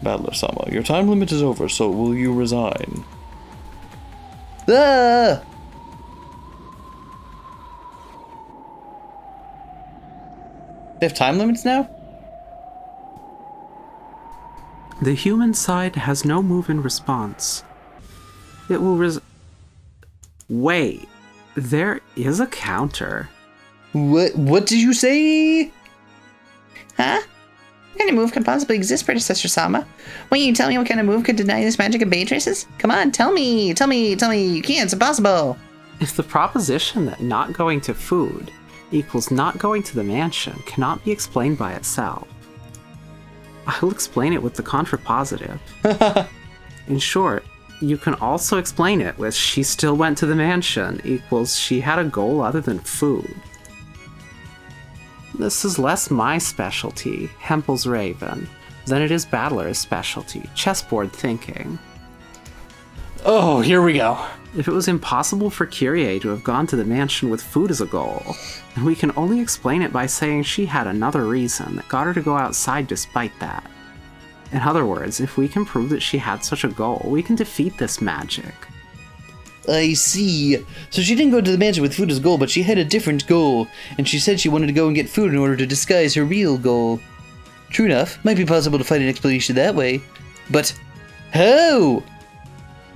Battler-sama, your time limit is over, so will you resign? Ah! They have time limits now? The human side has no move in response. It will Wait, there is a counter. What did you say? Huh? What kind of move could possibly exist, Predecessor Sama? Won't you tell me what kind of move could deny this magic of Beatrice's? Come on, tell me. You can't, it's impossible. If the proposition that not going to food equals not going to the mansion cannot be explained by itself, I will explain it with the contrapositive. In short, you can also explain it with she still went to the mansion equals she had a goal other than food. This is less my specialty, Hempel's Raven, than it is Battler's specialty, chessboard thinking. Oh, here we go. If it was impossible for Kyrie to have gone to the mansion with food as a goal, then we can only explain it by saying she had another reason that got her to go outside despite that. In other words, if we can prove that she had such a goal, we can defeat this magic. I see. So she didn't go to the mansion with food as a goal, but she had a different goal, and she said she wanted to go and get food in order to disguise her real goal. True enough, might be possible to find an explanation that way. But how?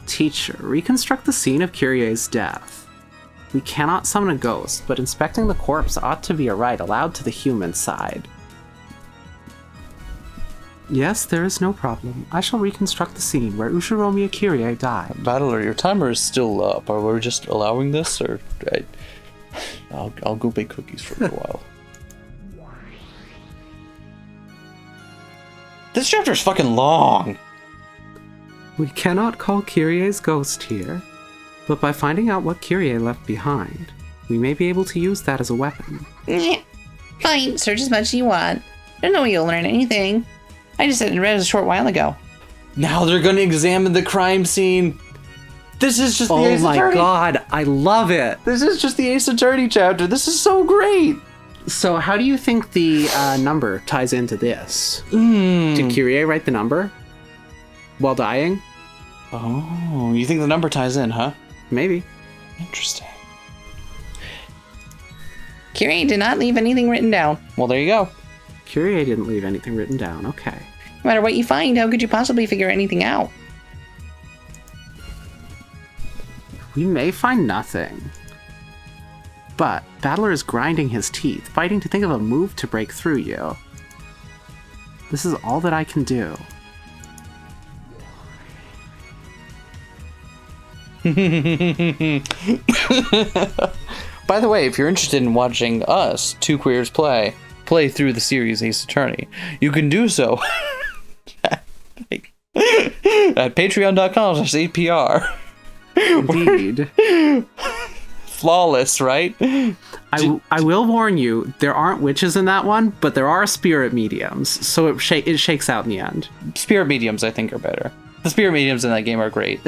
Teacher, reconstruct the scene of Kyrie's death. We cannot summon a ghost, but inspecting the corpse ought to be a right allowed to the human side. Yes, there is no problem. I shall reconstruct the scene where Ushiromiya Kyrie died. Battler, your timer is still up. Are we just allowing this, or I'll go bake cookies for a little while. This chapter is fucking long. We cannot call Kyrie's ghost here, but by finding out what Kyrie left behind, we may be able to use that as a weapon. Fine, search as much as you want. There's no way you'll learn anything. I just said and read it a short while ago. Now they're gonna examine the crime scene. This is just the Ace Attorney. Oh my god, I love it! This is just the Ace Attorney chapter. This is so great. So how do you think the number ties into this? Did Kyrie write the number while dying? Oh, you think the number ties in, huh? Maybe. Interesting. Kyrie did not leave anything written down. Well, there you go. Kyrie didn't leave anything written down, okay. No matter what you find, how could you possibly figure anything out? We may find nothing. But Battler is grinding his teeth, fighting to think of a move to break through you. This is all that I can do. By the way, if you're interested in watching us, two queers play through the series Ace Attorney, you can do so at patreon.com/8pr. Indeed. Flawless, right? I will warn you, there aren't witches in that one, but there are spirit mediums, so it shakes out in the end. Spirit mediums, I think, are better. The spirit mediums in that game are great.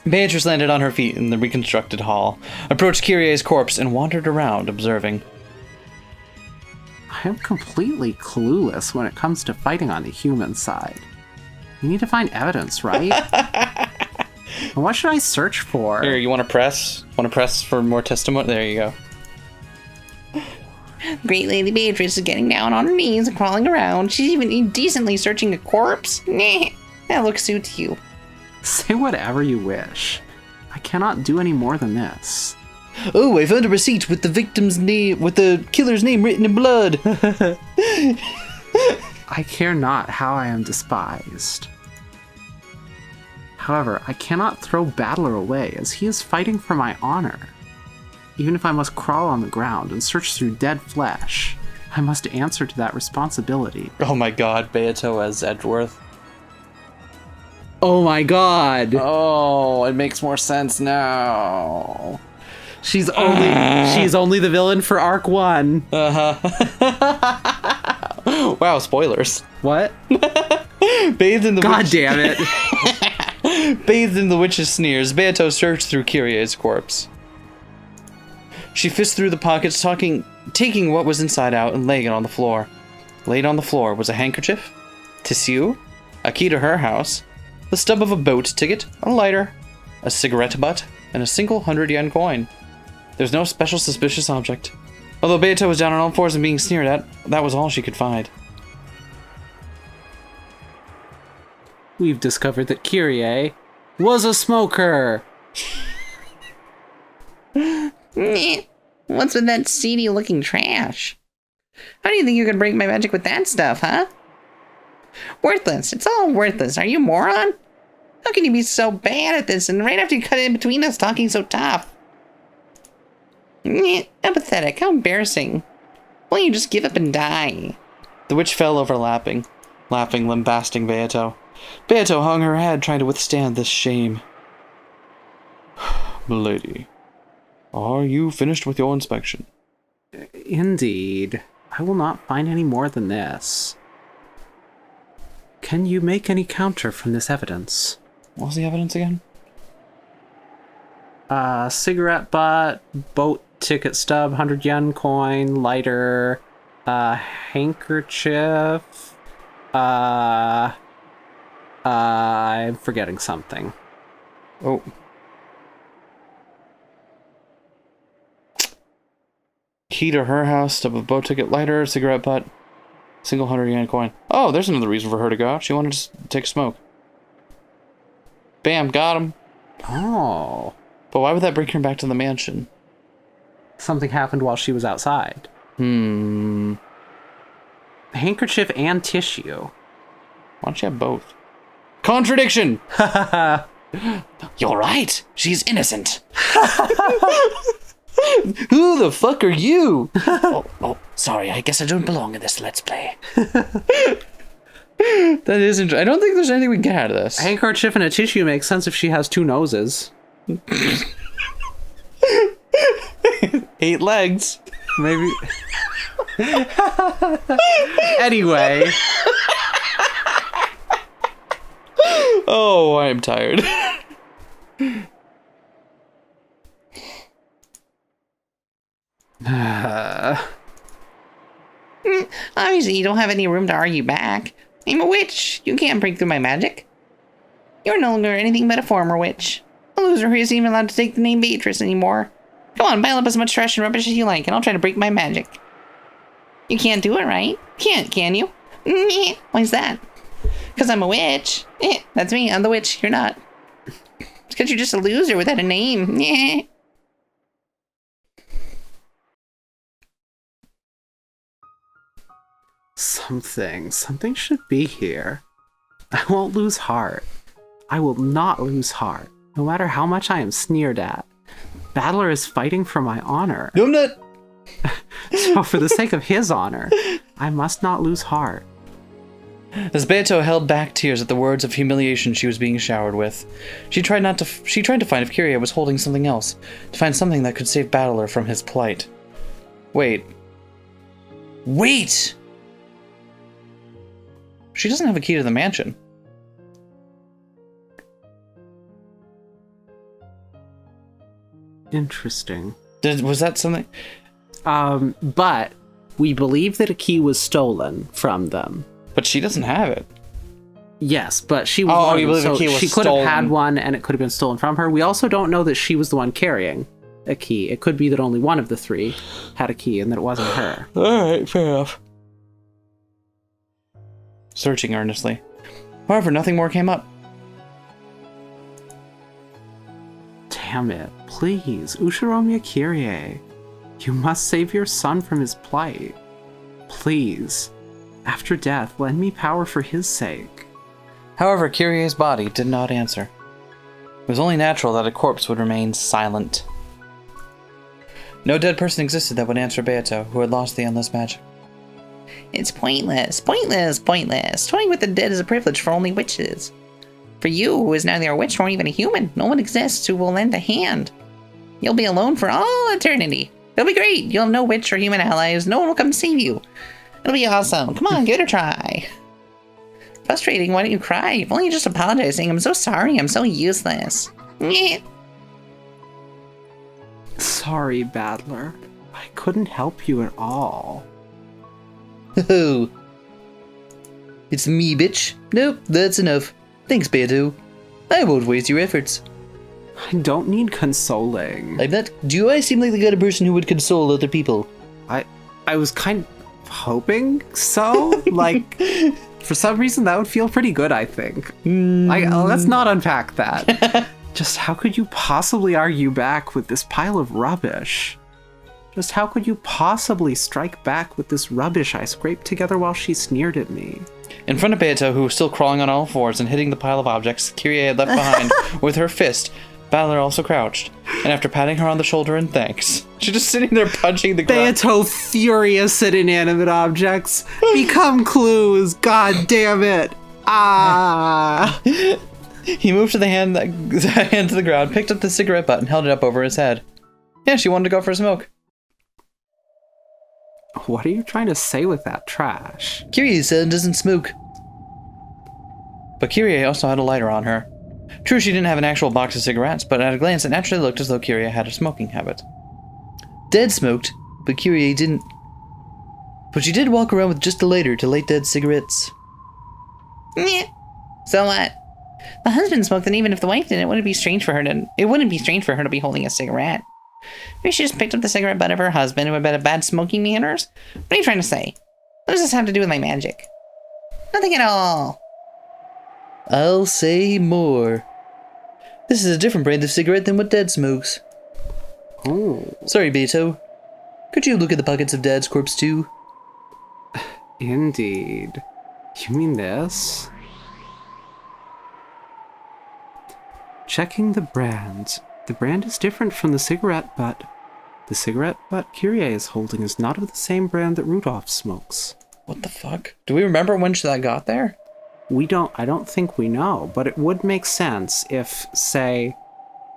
Beatrice landed on her feet in the reconstructed hall, approached Kyrie's corpse, and wandered around, observing. I am completely clueless when it comes to fighting on the human side. You need to find evidence, right? And what should I search for? Here, you want to press? Want to press for more testimony? There you go. Great Lady Beatrice is getting down on her knees and crawling around. She's even indecently searching a corpse. Nah, that looks suits you. Say whatever you wish. I cannot do any more than this. Oh, I found a receipt with the victim's name, with the killer's name written in blood. I care not how I am despised. However, I cannot throw Battler away, as he is fighting for my honor. Even if I must crawl on the ground and search through dead flesh, I must answer to that responsibility. Oh my god, Beato as Edgeworth. Oh my god! Oh, it makes more sense now. She's only the villain for Arc 1. Uh-huh. Wow, spoilers. What? Bathed in the God damn it. Bathed in the witch's sneers, Beato searched through Kyrie's corpse. She fished through the pockets, taking what was inside out and laying it on the floor. Laid on the floor was a handkerchief, tissue, a key to her house, the stub of a boat ticket, a lighter, a cigarette butt, and a single 100-yen coin. There's no special suspicious object. Although Beato was down on all fours and being sneered at, that was all she could find. We've discovered that Kyrie was a smoker. What's with that seedy-looking trash? How do you think you could break my magic with that stuff, huh? Worthless. It's all worthless. Are you a moron? How can you be so bad at this and right after you cut in between us talking so tough? Apathetic. How embarrassing. Why don't you just give up and die? The witch fell over laughing, lambasting Beato. Beato hung her head, trying to withstand this shame. Milady, are you finished with your inspection? Indeed. I will not find any more than this. Can you make any counter from this evidence? What was the evidence again? Cigarette butt, boat ticket stub, 100-yen coin, lighter, handkerchief, I'm forgetting something. Oh. Key to her house, stub of boat ticket, lighter, cigarette butt, single 100-yen coin. Oh, there's another reason for her to go out. She wanted to take a smoke. Bam, got him. Oh. But why would that bring her back to the mansion? Something happened while she was outside. Handkerchief and tissue. Why don't you have both? Contradiction! You're right. She's innocent. Who the fuck are you? Oh, sorry. I guess I don't belong in this Let's Play. That is interesting. I don't think there's anything we can get out of this. A handkerchief and a tissue makes sense if she has 2 noses. 8 legs. Maybe. Anyway. Oh, I am tired. Obviously, you don't have any room to argue back. I'm a witch. You can't break through my magic. You're no longer anything but a former witch. A loser who isn't even allowed to take the name Beatrice anymore. Come on, pile up as much trash and rubbish as you like, and I'll try to break my magic. You can't do it, right? Can't, can you? Why's that? Because I'm a witch. That's me, I'm the witch, you're not. It's because you're just a loser without a name. Something should be here. I won't lose heart. I will not lose heart, no matter how much I am sneered at. Battler is fighting for my honor. No, I'm not. So for the sake of his honor, I must not lose heart. As Beato held back tears at the words of humiliation she was being showered with, she tried to find if Kyrie was holding something else, to find something that could save Battler from his plight. Wait. She doesn't have a key to the mansion. Interesting. Was that something? But we believe that a key was stolen from them. But she doesn't have it. Yes, but she was Oh, you believe the key was she could have had stolen. one and it could have been stolen from her. We also don't know that she was the one carrying a key. It could be that only one of the 3 had a key and that it wasn't her. Alright, fair enough. Searching earnestly. However, nothing more came up. Damn it. Please, Ushiromiya Kyrie. You must save your son from his plight. Please. After death, lend me power for his sake. However, Kyrie's body did not answer. It was only natural that a corpse would remain silent. No dead person existed that would answer Beato, who had lost the endless magic. It's pointless. Toying with the dead is a privilege for only witches. For you, who is neither a witch nor even a human, no one exists who will lend a hand. You'll be alone for all eternity. It'll be great. You'll have no witch or human allies. No one will come to save you. It'll be awesome. Come on, give it a try. Frustrating. Why don't you cry? If only you're just apologizing. I'm so sorry. I'm so useless. Sorry, Battler. I couldn't help you at all. Ooh. It's me, bitch. Nope, that's enough. Thanks, Beto. I won't waste your efforts. I don't need consoling. I'm not. Do I seem like the kind of person who would console other people? I was kind of hoping so. Like, for some reason, that would feel pretty good, I think. Let's not unpack that. Just how could you possibly argue back with this pile of rubbish? Just how could you possibly strike back with this rubbish I scraped together while she sneered at me? In front of Beto, who was still crawling on all fours and hitting the pile of objects Kyrie had left behind with her fist, Balor also crouched, and after patting her on the shoulder in thanks, she's just sitting there punching the ground. Beto, furious at inanimate objects, become clues, god damn it! Ah! He moved to the hand to the ground, picked up the cigarette butt, and held it up over his head. Yeah, she wanted to go for a smoke. What are you trying to say with that trash? Kyrie-san doesn't smoke. But Kyrie also had a lighter on her. True, she didn't have an actual box of cigarettes, but at a glance it naturally looked as though Kyrie had a smoking habit. Dad smoked, but Kyrie didn't. But she did walk around with just a lighter to light Dad's cigarettes. Yeah. So what? The husband smoked, and even if the wife didn't, it wouldn't be strange for her to be holding a cigarette. Maybe she just picked up the cigarette butt of her husband, who had been bad smoking manners. What are you trying to say? What does this have to do with my magic? Nothing at all. I'll say more. This is a different brand of cigarette than what Dad smokes. Oh. Sorry, Beto. Could you look at the pockets of Dad's corpse too? Indeed. You mean this? Checking the brand. The brand is different from the cigarette butt. The cigarette butt Kyrie is holding is not of the same brand that Rudolph smokes. What the fuck? Do we remember when that got there? I don't think we know, but it would make sense if, say,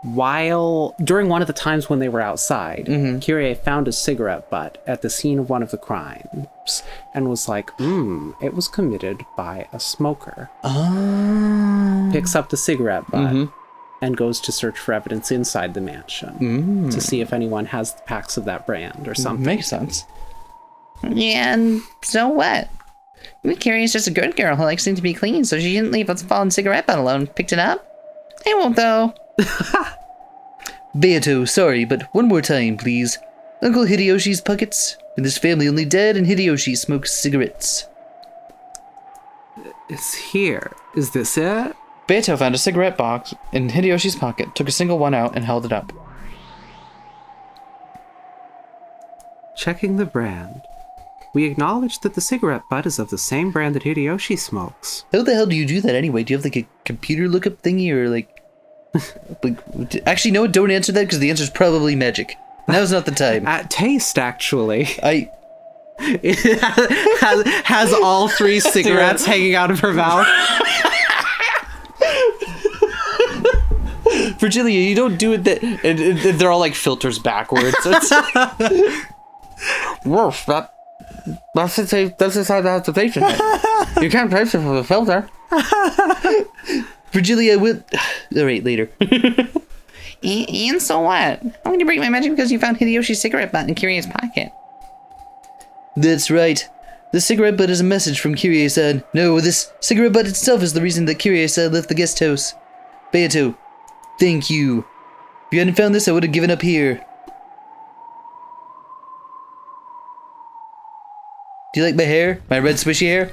during one of the times when they were outside, Kyrie found a cigarette butt at the scene of one of the crimes and was like, it was committed by a smoker. Oh. Picks up the cigarette butt and goes to search for evidence inside the mansion to see if anyone has the packs of that brand or something. Makes sense. Yeah, and so what? Maybe Kyrie is just a good girl who likes things to be clean, so she didn't leave a fallen cigarette butt alone. Picked it up? I won't, though. Beato, sorry, but one more time, please. Uncle Hideyoshi's pockets? In this family, only Dad and Hideyoshi smoke cigarettes. It's here. Is this it? Beato found a cigarette box in Hideyoshi's pocket, took a single one out, and held it up. Checking the brand. We acknowledge that the cigarette butt is of the same brand that Hideyoshi smokes. How the hell do you do that anyway? Do you have like a computer lookup thingy or like... Actually, no, don't answer that because the answer's probably magic. Now's not the time. At taste, actually. It has all three cigarettes hanging out of her mouth. Virgilia, you don't do it that... And they're all like filters backwards. So it's... Wolf, that's just how the taste it. You can't taste it from the filter. Virgilia will... Alright, later. And so what? How can you break my magic because you found Hideyoshi's cigarette butt in Kyrie's pocket? That's right. The cigarette butt is a message from Kyrie-san. No, this cigarette butt itself is the reason that Kyrie-san left the guest house. Beato, thank you. If you hadn't found this, I would have given up here. Do you like my hair? My red swishy hair?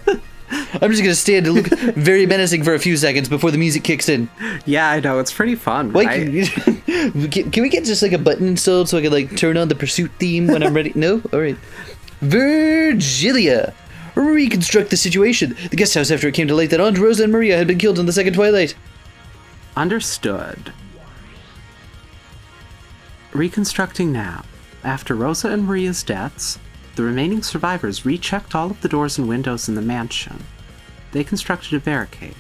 I'm just gonna stand and look very menacing for a few seconds before the music kicks in. Yeah, I know. It's pretty fun, Wait, right? can we get just like a button installed so I can like turn on the pursuit theme when I'm ready? No? Alright. Virgilia! Reconstruct the situation. The guest house after it came to light that Aunt Rosa and Maria had been killed in the second twilight. Understood. Reconstructing now. After Rosa and Maria's deaths, the remaining survivors rechecked all of the doors and windows in the mansion. They constructed a barricade.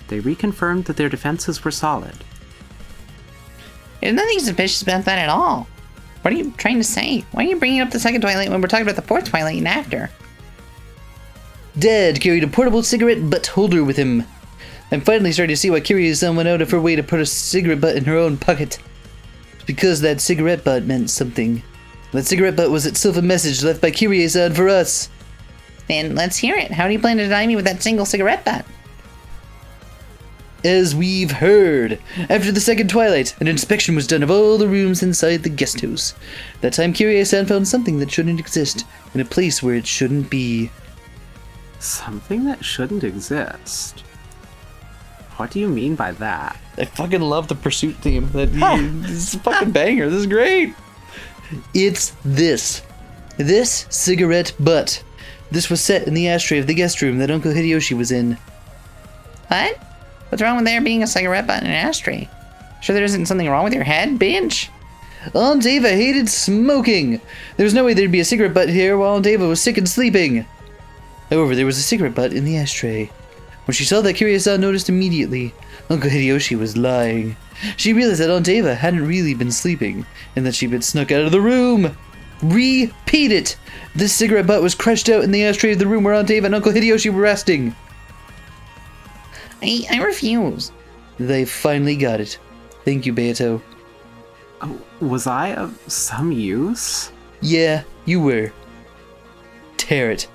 They reconfirmed that their defenses were solid. There's nothing suspicious about that at all. What are you trying to say? Why are you bringing up the second twilight when we're talking about the fourth twilight and after? Dad carried a portable cigarette butt holder with him. I'm finally starting to see why Kyrie-san went out of her way to put a cigarette butt in her own pocket. It's because that cigarette butt meant something. That cigarette butt was itself a message left by Kyrie-san for us. Then let's hear it. How do you plan to deny me with that single cigarette butt? As we've heard, after the second twilight, an inspection was done of all the rooms inside the guest house. That time Kirie-san found something that shouldn't exist, in a place where it shouldn't be. Something that shouldn't exist? What do you mean by that? I fucking love the pursuit theme. This is a fucking banger. This is great. It's this. This cigarette butt. This was set in the ashtray of the guest room that Uncle Hideyoshi was in. What? What's wrong with there being a cigarette butt in an ashtray? Sure there isn't something wrong with your head, bitch? Aunt Ava hated smoking. There was no way there'd be a cigarette butt here while Aunt Ava was sick and sleeping. However, there was a cigarette butt in the ashtray. When she saw that, Kirie-san noticed immediately. Uncle Hideyoshi was lying. She realized that Aunt Ava hadn't really been sleeping, and that she'd been snuck out of the room. Repeat it! This cigarette butt was crushed out in the ashtray of the room where Aunt Ava and Uncle Hideyoshi were resting. I refuse. They finally got it. Thank you, Beato. Oh, was I of some use? Yeah, you were. Tear it.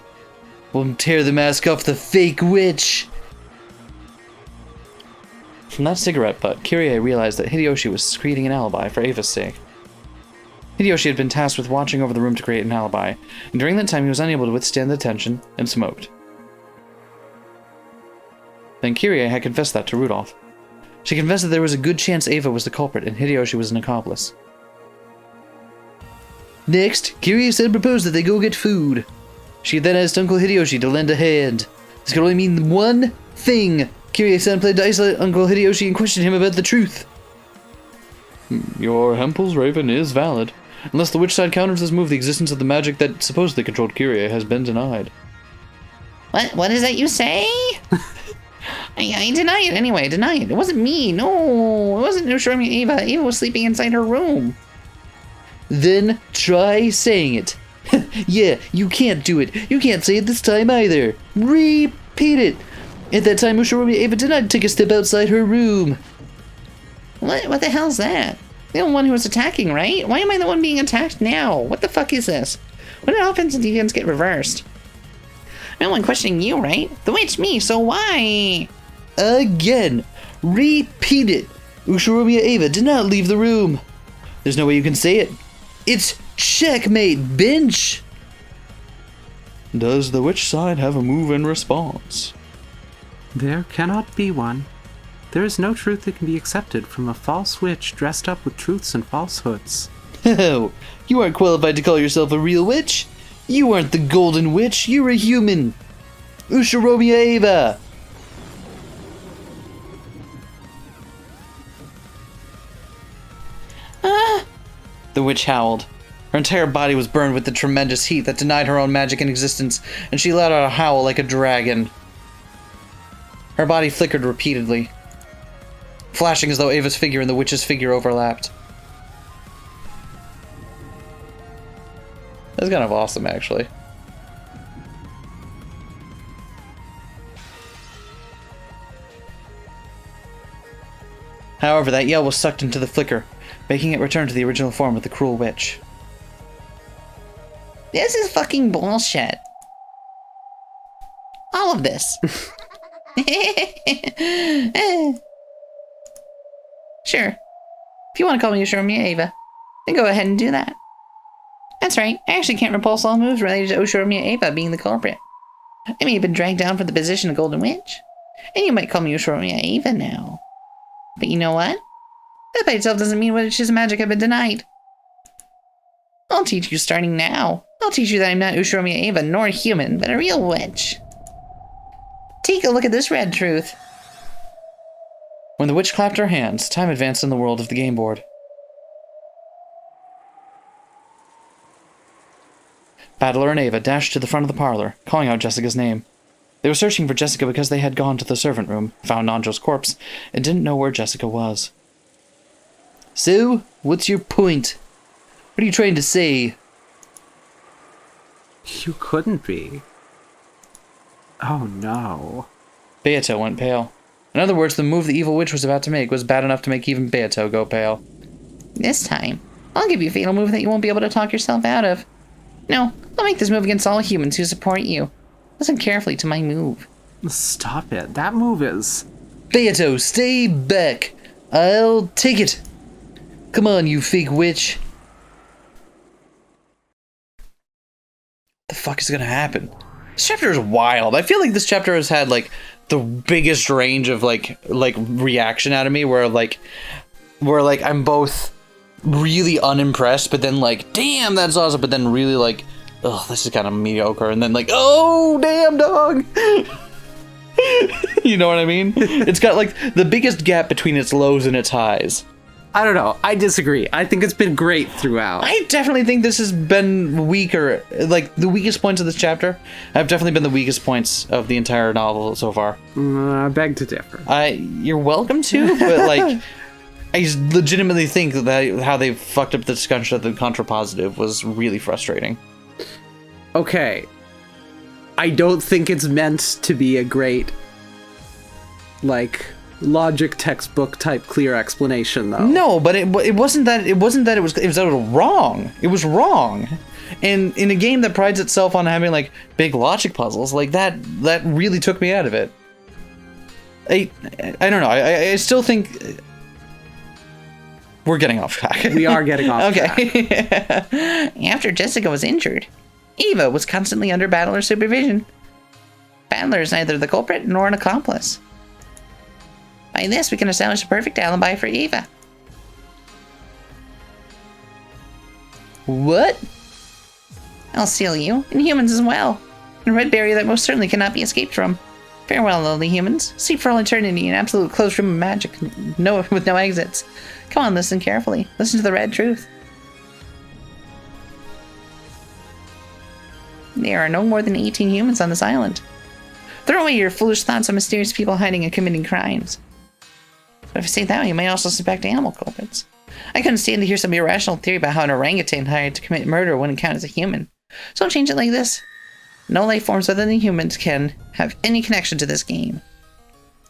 We'll tear the mask off the fake witch. From that cigarette butt, Kirie realized that Hideyoshi was creating an alibi for Ava's sake. Hideyoshi had been tasked with watching over the room to create an alibi, and during that time he was unable to withstand the tension and smoked. Then Kirie had confessed that to Rudolph. She confessed that there was a good chance Ava was the culprit and Hideyoshi was an accomplice. Next, Kirie proposed that they go get food. She then asked Uncle Hideyoshi to lend a hand. This could only mean one thing. Kirie-san planned to isolate Uncle Hideyoshi and question him about the truth. Your Hempel's raven is valid. Unless the witch side counters this move, the existence of the magic that supposedly controlled Kirie has been denied. What is that you say? I deny it anyway, deny it. It wasn't me, no. It wasn't Ushirami Ava. Ava was sleeping inside her room. Then try saying it. Yeah, you can't do it. You can't say it this time either. Repeat it. At that time, Ushirami Ava did not take a step outside her room. What the hell's that? The only one who was attacking, right? Why am I the one being attacked now? What the fuck is this? When did offense and defense get reversed? I'm the one questioning you, right? The witch, me, so why? Again. Repeat it. Ushirami Ava did not leave the room. There's no way you can say it. It's checkmate, bench. Does the witch side have a move in response? There cannot be one. There is no truth that can be accepted from a false witch dressed up with truths and falsehoods. Oh, you aren't qualified to call yourself a real witch. You aren't the golden witch, you're a human. Ushirami Ava. The witch howled. Her entire body was burned with the tremendous heat that denied her own magic in existence, and she let out a howl like a dragon. Her body flickered repeatedly, flashing as though Ava's figure and the witch's figure overlapped. That's kind of awesome, actually. However, that yell was sucked into the flicker, making it return to the original form of the cruel witch. This is fucking bullshit. All of this. Sure. If you want to call me Ushirami Ava, then go ahead and do that. That's right, I actually can't repulse all moves related to Ushirami Ava being the culprit. I may have been dragged down from the position of Golden Witch, and you might call me Ushirami Ava now. But you know what? That by itself doesn't mean witch's magic have been denied. I'll teach you starting now. I'll teach you that I'm not Ushirami Ava nor a human, but a real witch. Take a look at this red truth. When the witch clapped her hands, time advanced in the world of the game board. Battler and Ava dashed to the front of the parlor, calling out Jessica's name. They were searching for Jessica because they had gone to the servant room, found Nanjo's corpse, and didn't know where Jessica was. So, what's your point? What are you trying to say? You couldn't be. Oh no. Beato went pale. In other words, the move the evil witch was about to make was bad enough to make even Beato go pale. This time, I'll give you a fatal move that you won't be able to talk yourself out of. No, I'll make this move against all humans who support you. Listen carefully to my move. Stop it. That move is... Beato, stay back. I'll take it. Come on, you fake witch. The fuck is gonna happen? This chapter is wild. I feel like this chapter has had like the biggest range of like reaction out of me where I'm both really unimpressed but then like damn that's awesome but then really like oh this is kind of mediocre and then like oh damn dog. You know what I mean? It's got like the biggest gap between its lows and its highs. I don't know. I disagree. I think it's been great throughout. I definitely think this has been weaker. Like, the weakest points of this chapter have definitely been the weakest points of the entire novel so far. I beg to differ. You're welcome to, but, like, I legitimately think that how they fucked up the discussion of the contrapositive was really frustrating. Okay. I don't think it's meant to be a great, like... logic textbook type clear explanation though. No, but it wasn't that it was wrong. It was wrong. And in a game that prides itself on having like big logic puzzles, like that really took me out of it. I don't know. I still think we're getting off track. We are getting off track. After Jessica was injured, Eva was constantly under Battler's supervision. Battler is neither the culprit nor an accomplice. By this, we can establish a perfect alibi for Eva. What? I'll seal you, and humans as well, in a red barrier that most certainly cannot be escaped from. Farewell, lonely humans. Sleep for all eternity in an absolute closed room of magic, with no exits. Come on, listen carefully. Listen to the red truth. There are no more than 18 humans on this island. Throw away your foolish thoughts on mysterious people hiding and committing crimes. But if I say that, you may also suspect animal culprits. I couldn't stand to hear some irrational theory about how an orangutan hired to commit murder wouldn't count as a human. So I'll change it like this. No life forms other than humans can have any connection to this game.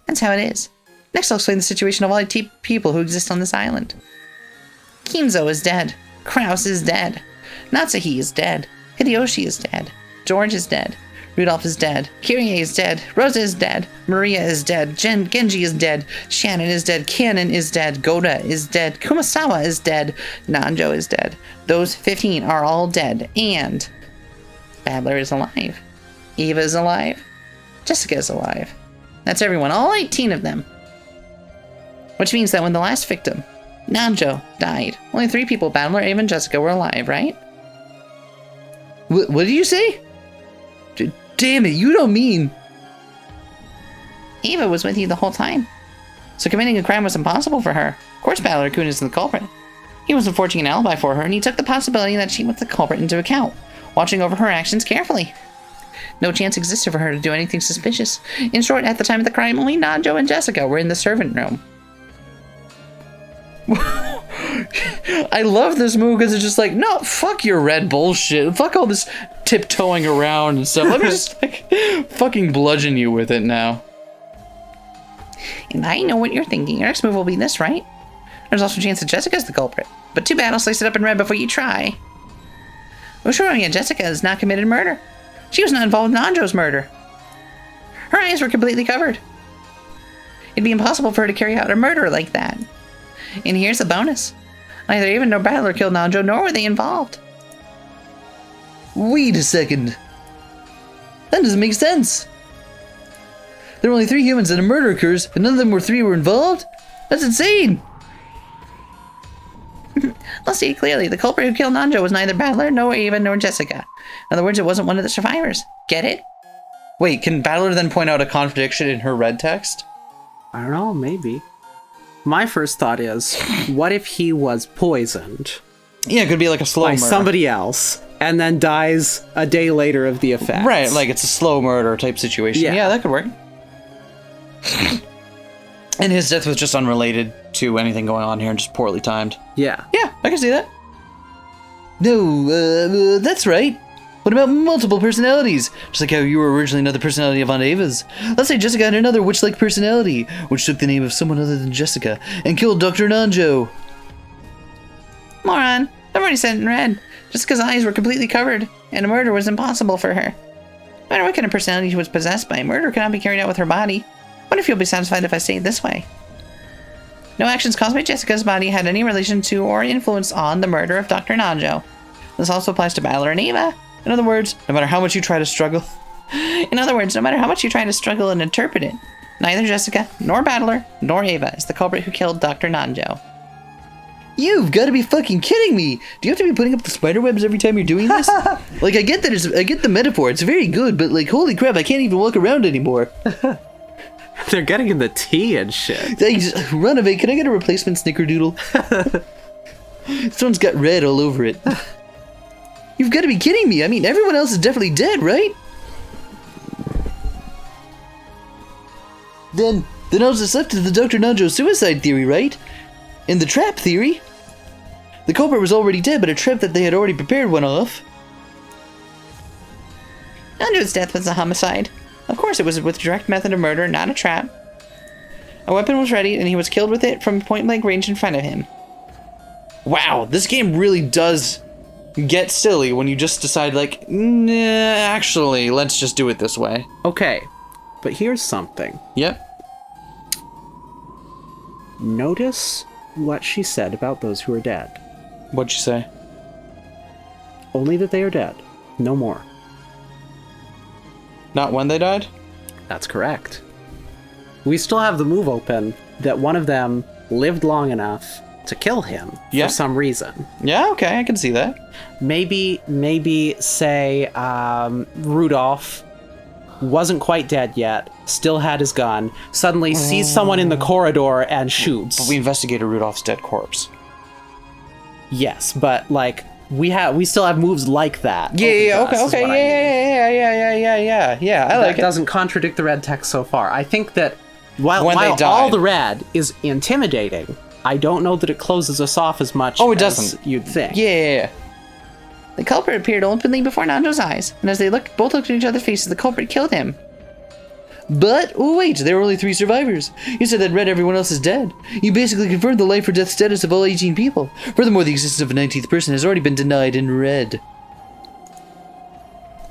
That's how it is. Next I'll explain the situation of all the people who exist on this island. Kinzo is dead. Kraus is dead. Natsuhi is dead. Hideyoshi is dead. George is dead. Rudolph is dead. Kyrie is dead. Rosa is dead. Maria is dead. Genji is dead. Shannon is dead. Cannon is dead. Goda is dead. Kumasawa is dead. Nanjo is dead. Those 15 are all dead. And Babbler is alive. Eva is alive. Jessica is alive. That's everyone. All 18 of them. Which means that when the last victim, Nanjo, died, only 3 people, Babbler, Eva, and Jessica, were alive, right? What did you say? Damn it, you don't mean... Eva was with you the whole time. So committing a crime was impossible for her. Of course Battler-kun is the culprit. He wasn't forging an alibi for her, and he took the possibility that she was the culprit into account, watching over her actions carefully. No chance existed for her to do anything suspicious. In short, at the time of the crime, only Nanjo and Jessica were in the servant room. I love this move because it's just like, no, fuck your red bullshit. Fuck all this tiptoeing around and stuff. Let me just like fucking bludgeon you with it now. And I know what you're thinking. Your next move will be this, right? There's also a chance that Jessica's the culprit. But too bad, I'll slice it up in red before you try. Well, sure, yeah, Jessica has not committed murder. She was not involved in Nanjo's murder. Her eyes were completely covered. It'd be impossible for her to carry out a murder like that. And here's the bonus. Neither Eva nor Battler killed Nanjo, nor were they involved. Wait a second. That doesn't make sense. There are only 3 humans and a murder occurs, but none of them were involved? That's insane! Let's see it clearly. The culprit who killed Nanjo was neither Battler, nor Eva, nor Jessica. In other words, it wasn't one of the survivors. Get it? Wait, can Battler then point out a contradiction in her red text? I don't know, maybe. My first thought is, what if he was poisoned? Yeah, it could be like a slow by murder. somebody else, and then dies a day later of the effects. Right, like it's a slow murder type situation. Yeah, that could work. And his death was just unrelated to anything going on here and just poorly timed. Yeah. Yeah, I can see that. No, that's right. What about multiple personalities? Just like how you were originally another personality of Aunt Eva's. Let's say Jessica had another witch-like personality, which took the name of someone other than Jessica, and killed Dr. Nanjo. Moron. I've already said it in red. Jessica's eyes were completely covered, and a murder was impossible for her. No matter what kind of personality she was possessed by, murder cannot be carried out with her body. What if you'll be satisfied if I say it this way? No actions caused by Jessica's body had any relation to or influence on the murder of Dr. Nanjo. This also applies to Battler and Ava. In other words, no matter how much you try to struggle... and interpret it, neither Jessica, nor Battler, nor Ava is the culprit who killed Dr. Nanjo. You've got to be fucking kidding me! Do you have to be putting up the spider webs every time you're doing this? Like, I get the metaphor, it's very good, but like, holy crap, I can't even walk around anymore. They're getting in the tea and shit. Runaway, can I get a replacement snickerdoodle? This one's got red all over it. You've got to be kidding me! I mean, everyone else is definitely dead, right? Then all that's left is the Dr. Nanjo suicide theory, right? And the trap theory. The culprit was already dead, but a trap that they had already prepared went off. Nanjo's death was a homicide. Of course, it was with direct method of murder, not a trap. A weapon was ready, and he was killed with it from point-blank range in front of him. Wow, this game really does get silly when you just decide, like, nah, actually, let's just do it this way. Okay, but here's something. Yep. Notice what she said about those who are dead. What'd you say? Only that they are dead. No more. Not when they died? That's correct. We still have the move open that one of them lived long enough to kill him for some reason. Yeah, okay, I can see that. Maybe say Rudolph wasn't quite dead yet, still had his gun, suddenly sees someone in the corridor and shoots. But we investigated Rudolph's dead corpse. Yes, but like we still have moves like that. Yeah, okay, yeah. I like it. That doesn't contradict the red text so far. I think that while died. all the red is intimidating, I don't know that it closes us off as much it as doesn't. you'd think. Yeah. The culprit appeared openly before Nanjo's eyes, and as they both looked at each other's faces, the culprit killed him. But, oh wait, there were only 3 survivors. You said that red everyone else is dead. You basically confirmed the life or death status of all 18 people. Furthermore, the existence of a 19th person has already been denied in red.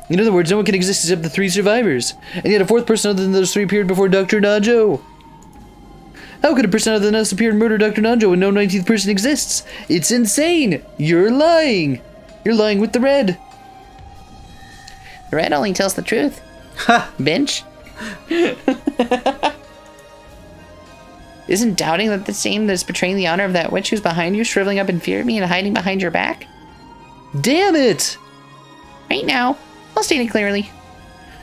In other words, no one can exist except the 3 survivors. And yet a 4th person other than those 3 appeared before Dr. Nanjo. How could a person other than us appear and murder Dr. Nanjo when no 19th person exists? It's insane! You're lying! You're lying with the red. The red only tells the truth. Ha! Bench. Isn't doubting that the same that is betraying the honor of that witch who's behind you, shriveling up in fear of me and hiding behind your back? Damn it! Right now, I'll state it clearly.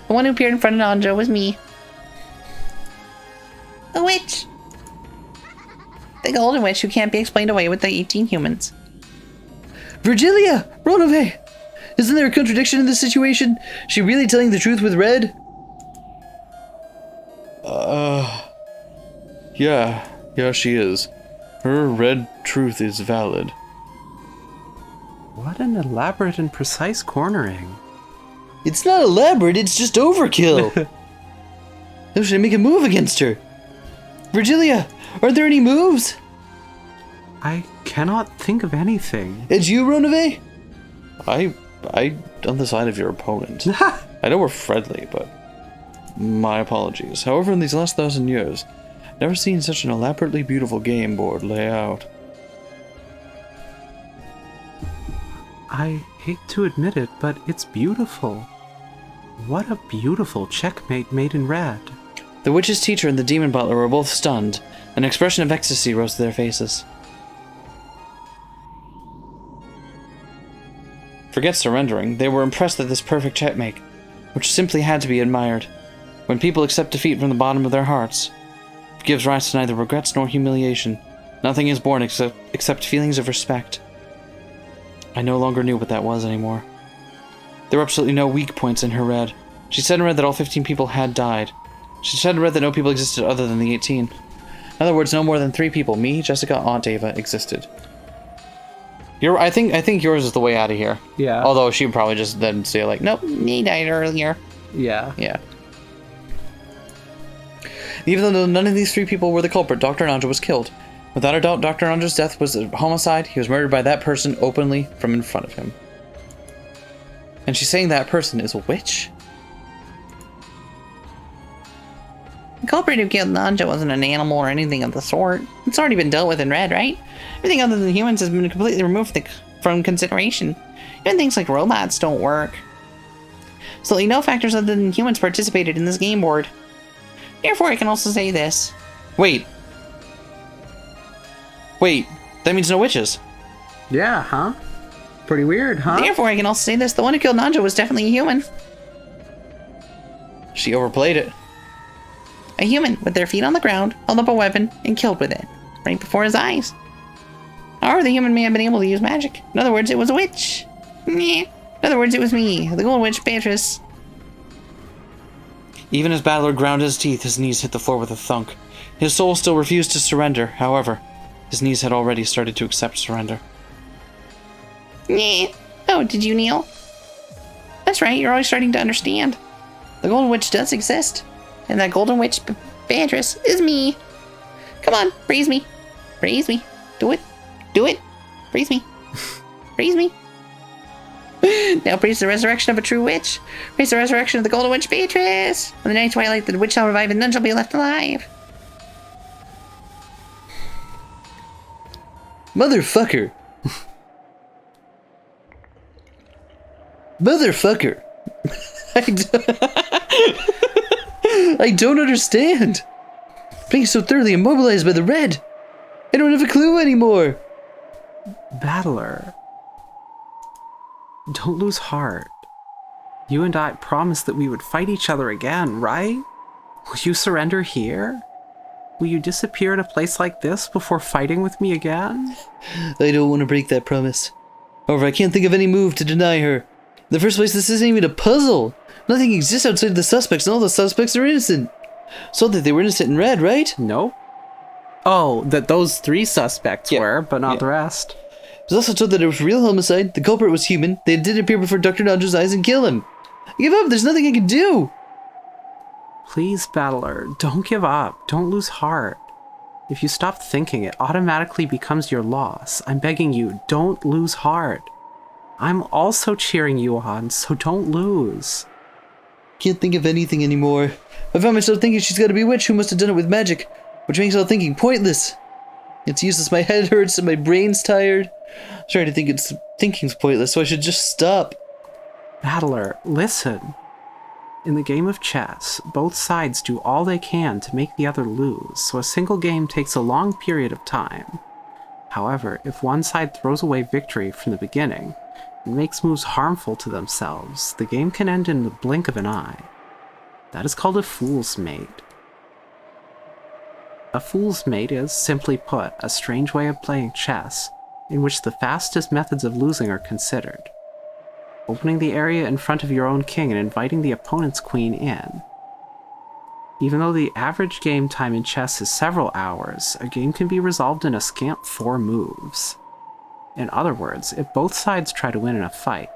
The one who appeared in front of Nanjo was me. The witch. The golden witch who can't be explained away with the 18 humans. Virgilia! Run away! Isn't there a contradiction in this situation? She really telling the truth with red? Yeah, she is. Her red truth is valid. What an elaborate and precise cornering. It's not elaborate, it's just overkill. Now should I make a move against her? Virgilia, are there any moves? I cannot think of anything. It's you, Runaway? I on the side of your opponent. I know we're friendly, but my apologies. However, in these last 1,000 years, never seen such an elaborately beautiful game board layout. I hate to admit it, but it's beautiful. What a beautiful checkmate made in red. The witch's teacher and the demon butler were both stunned. An expression of ecstasy rose to their faces. Forget surrendering, they were impressed at this perfect checkmate, which simply had to be admired. When people accept defeat from the bottom of their hearts, it gives rise to neither regrets nor humiliation. Nothing is born except feelings of respect. I no longer knew what that was anymore. There were absolutely no weak points in her red. She said in red that all 15 people had died. She said in red that no people existed other than the 18. In other words, no more than 3 people, me, Jessica, Aunt Ava, existed. I think yours is the way out of here. Yeah. Although she would probably just then say like, nope, He died earlier. Yeah. yeah. Even though none of these 3 people were the culprit, Dr. Nanjo was killed. Without a doubt, Dr. Nanjo's death was a homicide. He was murdered by that person openly from in front of him. And she's saying that person is a witch? The culprit who killed Nanja wasn't an animal or anything of the sort. It's already been dealt with in red, right? Everything other than humans has been completely removed from consideration. Even things like robots don't work. Absolutely no factors other than humans participated in this game board. Therefore, I can also say this. Wait, that means no witches. Yeah, huh? Pretty weird, huh? Therefore, I can also say this. The one who killed Nanja was definitely a human. She overplayed it. A human with their feet on the ground, held up a weapon, and killed with it, right before his eyes. However, the human may have been able to use magic. In other words, it was a witch. In other words, it was me, the Golden Witch, Beatrice. Even as Battler ground his teeth, his knees hit the floor with a thunk. His soul still refused to surrender. However, his knees had already started to accept surrender. Oh, did you kneel? That's right, you're always starting to understand. The Golden Witch does exist. And that Golden Witch, Beatrice, is me. Come on, praise me. Praise me. Do it. Do it. Praise me. Praise me. Now praise the resurrection of a true witch. Praise the resurrection of the Golden Witch, Beatrice. On the night twilight, the witch shall revive and none shall be left alive. Motherfucker. Motherfucker. I don't understand. Being so thoroughly immobilized by the red. I don't have a clue anymore. Battler. Don't lose heart. You and I promised that we would fight each other again, right? Will you surrender here? Will you disappear in a place like this before fighting with me again? I don't want to break that promise. However, I can't think of any move to deny her. In the first place, this isn't even a puzzle. Nothing exists outside of the suspects, and all the suspects are innocent. So that they were innocent in red, right? Nope. Oh, that those 3 suspects were, but not the rest. It was also told that it was real homicide, the culprit was human, they did appear before Dr. Nanjo's eyes and kill him. I give up, there's nothing I can do! Please, Battler, don't give up. Don't lose heart. If you stop thinking, it automatically becomes your loss. I'm begging you, don't lose heart. I'm also cheering you on, so don't lose. Can't think of anything anymore. I found myself thinking she's got to be a witch who must have done it with magic, which makes all thinking pointless. It's useless, my head hurts and my brain's tired. I'm starting to think thinking's pointless, so I should just stop. Battler, listen. In the game of chess, both sides do all they can to make the other lose, so a single game takes a long period of time. However, if one side throws away victory from the beginning and makes moves harmful to themselves, the game can end in the blink of an eye. That is called a fool's mate. A fool's mate is, simply put, a strange way of playing chess, in which the fastest methods of losing are considered. Opening the area in front of your own king and inviting the opponent's queen in. Even though the average game time in chess is several hours, a game can be resolved in a scant 4 moves. In other words, if both sides try to win in a fight,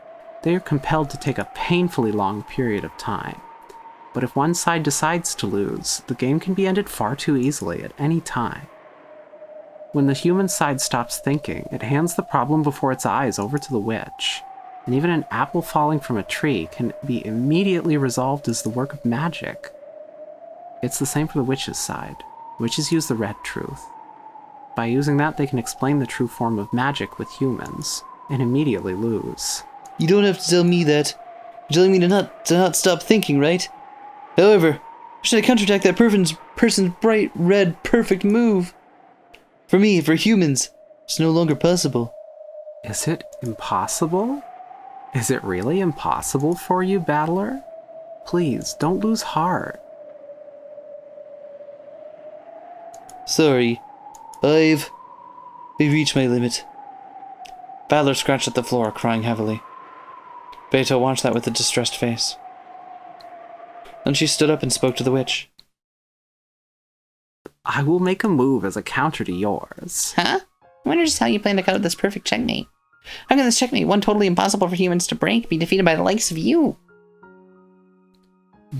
they are compelled to take a painfully long period of time. But if one side decides to lose, the game can be ended far too easily at any time. When the human side stops thinking, it hands the problem before its eyes over to the witch, and even an apple falling from a tree can be immediately resolved as the work of magic. It's the same for the witch's side. Witches use the red truth. By using that, they can explain the true form of magic with humans, and immediately lose. You don't have to tell me that. You're telling me to not stop thinking, right? However, how should I counterattack that person's bright red perfect move? For me, for humans, it's no longer possible. Is it impossible? Is it really impossible for you, Battler? Please, don't lose heart. Sorry. I've reached my limit. Battler scratched at the floor, crying heavily. Beto watched that with a distressed face. Then she stood up and spoke to the witch. I will make a move as a counter to yours. Huh? I wonder just how you plan to cut out this perfect checkmate. How can this checkmate, one totally impossible for humans to break, be defeated by the likes of you?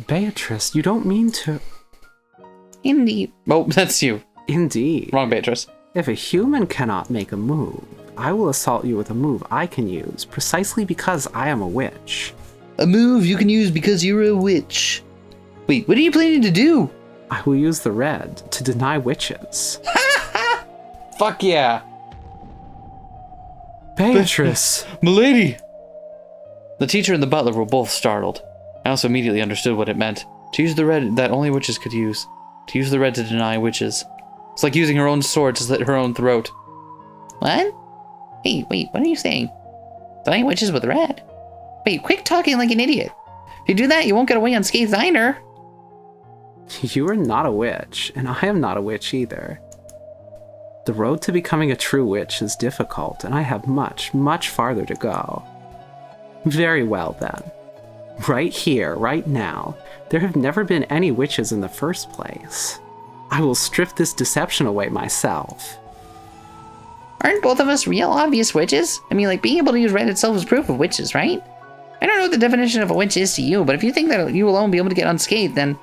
Beatrice, you don't mean to... Indeed. Oh, that's you. Indeed. Wrong, Beatrice. If a human cannot make a move, I will assault you with a move I can use, precisely because I am a witch. A move you can use because you're a witch. Wait, what are you planning to do? I will use the red to deny witches. Fuck yeah. Beatrice! Milady! The teacher and the butler were both startled. I also immediately understood what it meant. To use the red that only witches could use. To use the red to deny witches. It's like using her own sword to slit her own throat. What? Hey, wait, what are you saying? Deny witches with red? Wait, quit talking like an idiot. If you do that, you won't get away unscathed either. You are not a witch, and I am not a witch either. The road to becoming a true witch is difficult, and I have much, much farther to go. Very well, then. Right here, right now, there have never been any witches in the first place. I will strip this deception away myself. Aren't both of us real obvious witches? I mean, like, being able to use red itself is proof of witches, right? I don't know what the definition of a witch is to you, but if you think that you alone be able to get unscathed, then...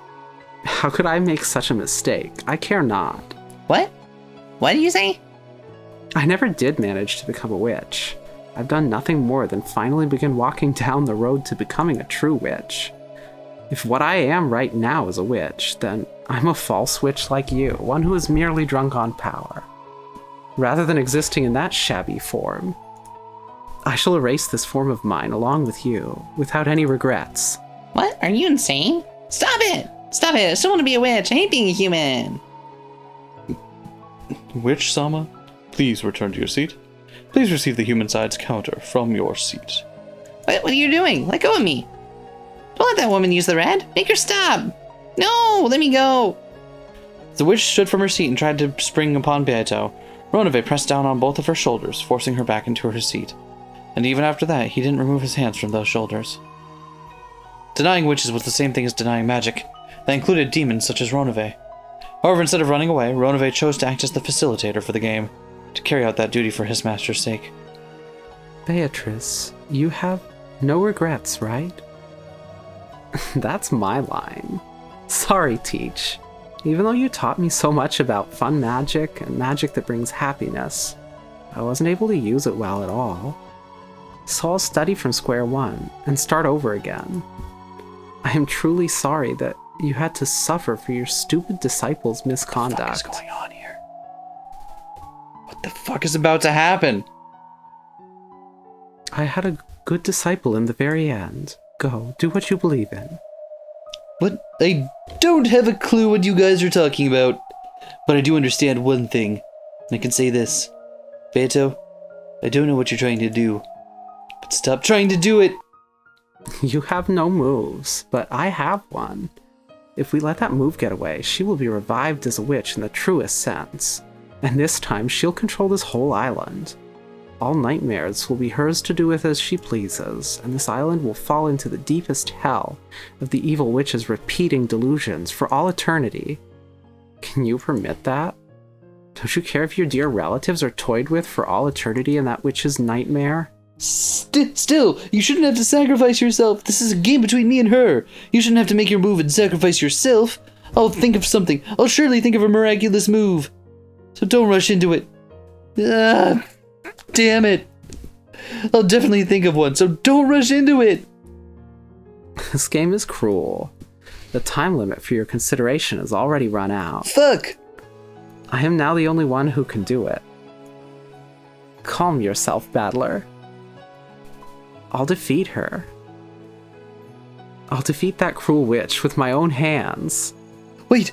How could I make such a mistake? I care not. What? What do you say? I never did manage to become a witch. I've done nothing more than finally begin walking down the road to becoming a true witch. If what I am right now is a witch, then I'm a false witch like you, one who is merely drunk on power. Rather than existing in that shabby form, I shall erase this form of mine along with you, without any regrets. What? Are you insane? Stop it! Stop it! I still want to be a witch. I hate being a human. Witch-sama, please return to your seat. Please receive the human side's counter from your seat. What are you doing? Let go of me. Don't let that woman use the red. Make her stop. No, let me go. The witch stood from her seat and tried to spring upon Beato. Ronove pressed down on both of her shoulders, forcing her back into her seat. And even after that, he didn't remove his hands from those shoulders. Denying witches was the same thing as denying magic. That included demons such as Ronove. However, instead of running away, Ronove chose to act as the facilitator for the game, to carry out that duty for his master's sake. Beatrice, you have no regrets, right? That's my line. Sorry, Teach. Even though you taught me so much about fun magic and magic that brings happiness, I wasn't able to use it well at all. So I'll study from square one and start over again. I am truly sorry that you had to suffer for your stupid disciples' misconduct. What the fuck is going on here? What the fuck is about to happen? I had a good disciple in the very end. Go, do what you believe in. What? I don't have a clue what you guys are talking about. But I do understand one thing. And I can say this. Beato, I don't know what you're trying to do. But stop trying to do it! You have no moves, but I have one. If we let that move get away, she will be revived as a witch in the truest sense. And this time, she'll control this whole island. All nightmares will be hers to do with as she pleases, and this island will fall into the deepest hell of the evil witch's repeating delusions for all eternity. Can you permit that? Don't you care if your dear relatives are toyed with for all eternity in that witch's nightmare? Still, you shouldn't have to sacrifice yourself. This is a game between me and her. You shouldn't have to make your move and sacrifice yourself. I'll think of something. I'll surely think of a miraculous move. So don't rush into it. Damn it. I'll definitely think of one, so don't rush into it. This game is cruel. The time limit for your consideration has already run out. Fuck. I am now the only one who can do it. Calm yourself, battler. I'll defeat her. I'll defeat that cruel witch with my own hands. Wait,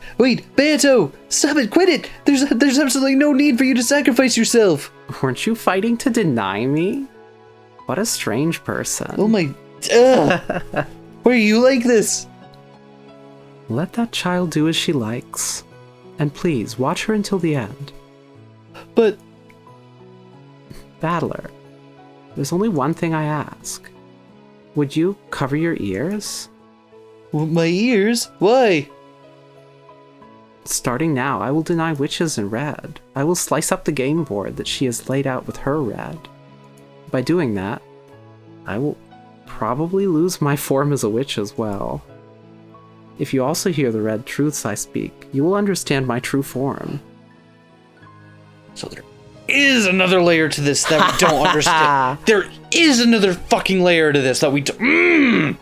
Beato! Stop it, quit it! There's absolutely no need for you to sacrifice yourself! Weren't you fighting to deny me? What a strange person. Oh my... Why are you like this? Let that child do as she likes. And please, watch her until the end. But... Battler, there's only one thing I ask. Would you cover your ears? My ears? Why? Starting now, I will deny witches in red. I will slice up the game board that she has laid out with her red. By doing that, I will probably lose my form as a witch as well. If you also hear the red truths I speak, you will understand my true form. So there is another layer to this that we don't understand. There is another fucking layer to this that we don't...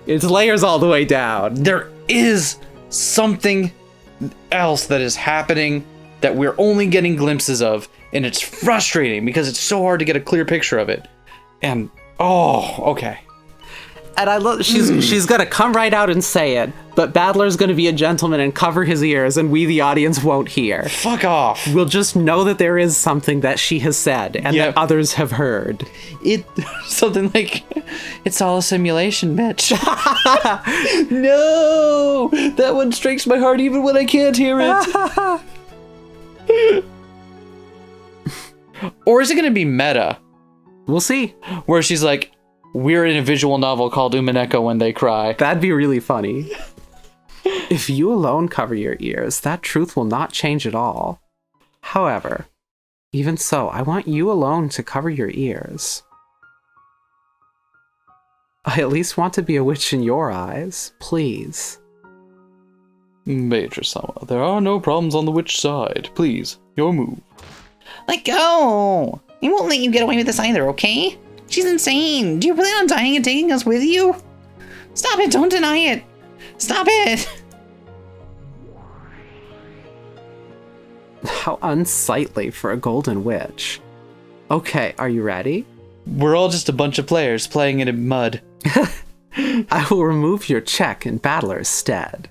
It's layers all the way down. There is something else that is happening that we're only getting glimpses of, and it's frustrating because it's so hard to get a clear picture of it. And okay. And I love she's gonna come right out and say it, but Battler's gonna be a gentleman and cover his ears, and we, the audience, won't hear. Fuck off. We'll just know that there is something that she has said and that others have heard. Something like, it's all a simulation, bitch. No! That one strikes my heart even when I can't hear it. Or is it gonna be meta? We'll see. Where she's like, we're in a visual novel called Umineko when they cry. That'd be really funny. If you alone cover your ears, that truth will not change at all. However, even so, I want you alone to cover your ears. I at least want to be a witch in your eyes, please. Beatrice-sama, there are no problems on the witch side. Please, your move. Let go! I won't let you get away with this either, okay? She's insane. Do you plan on dying and taking us with you? Stop it, don't deny it. Stop it. How unsightly for a golden witch. Okay, are you ready? We're all just a bunch of players playing in mud. I will remove your check in Battler's stead.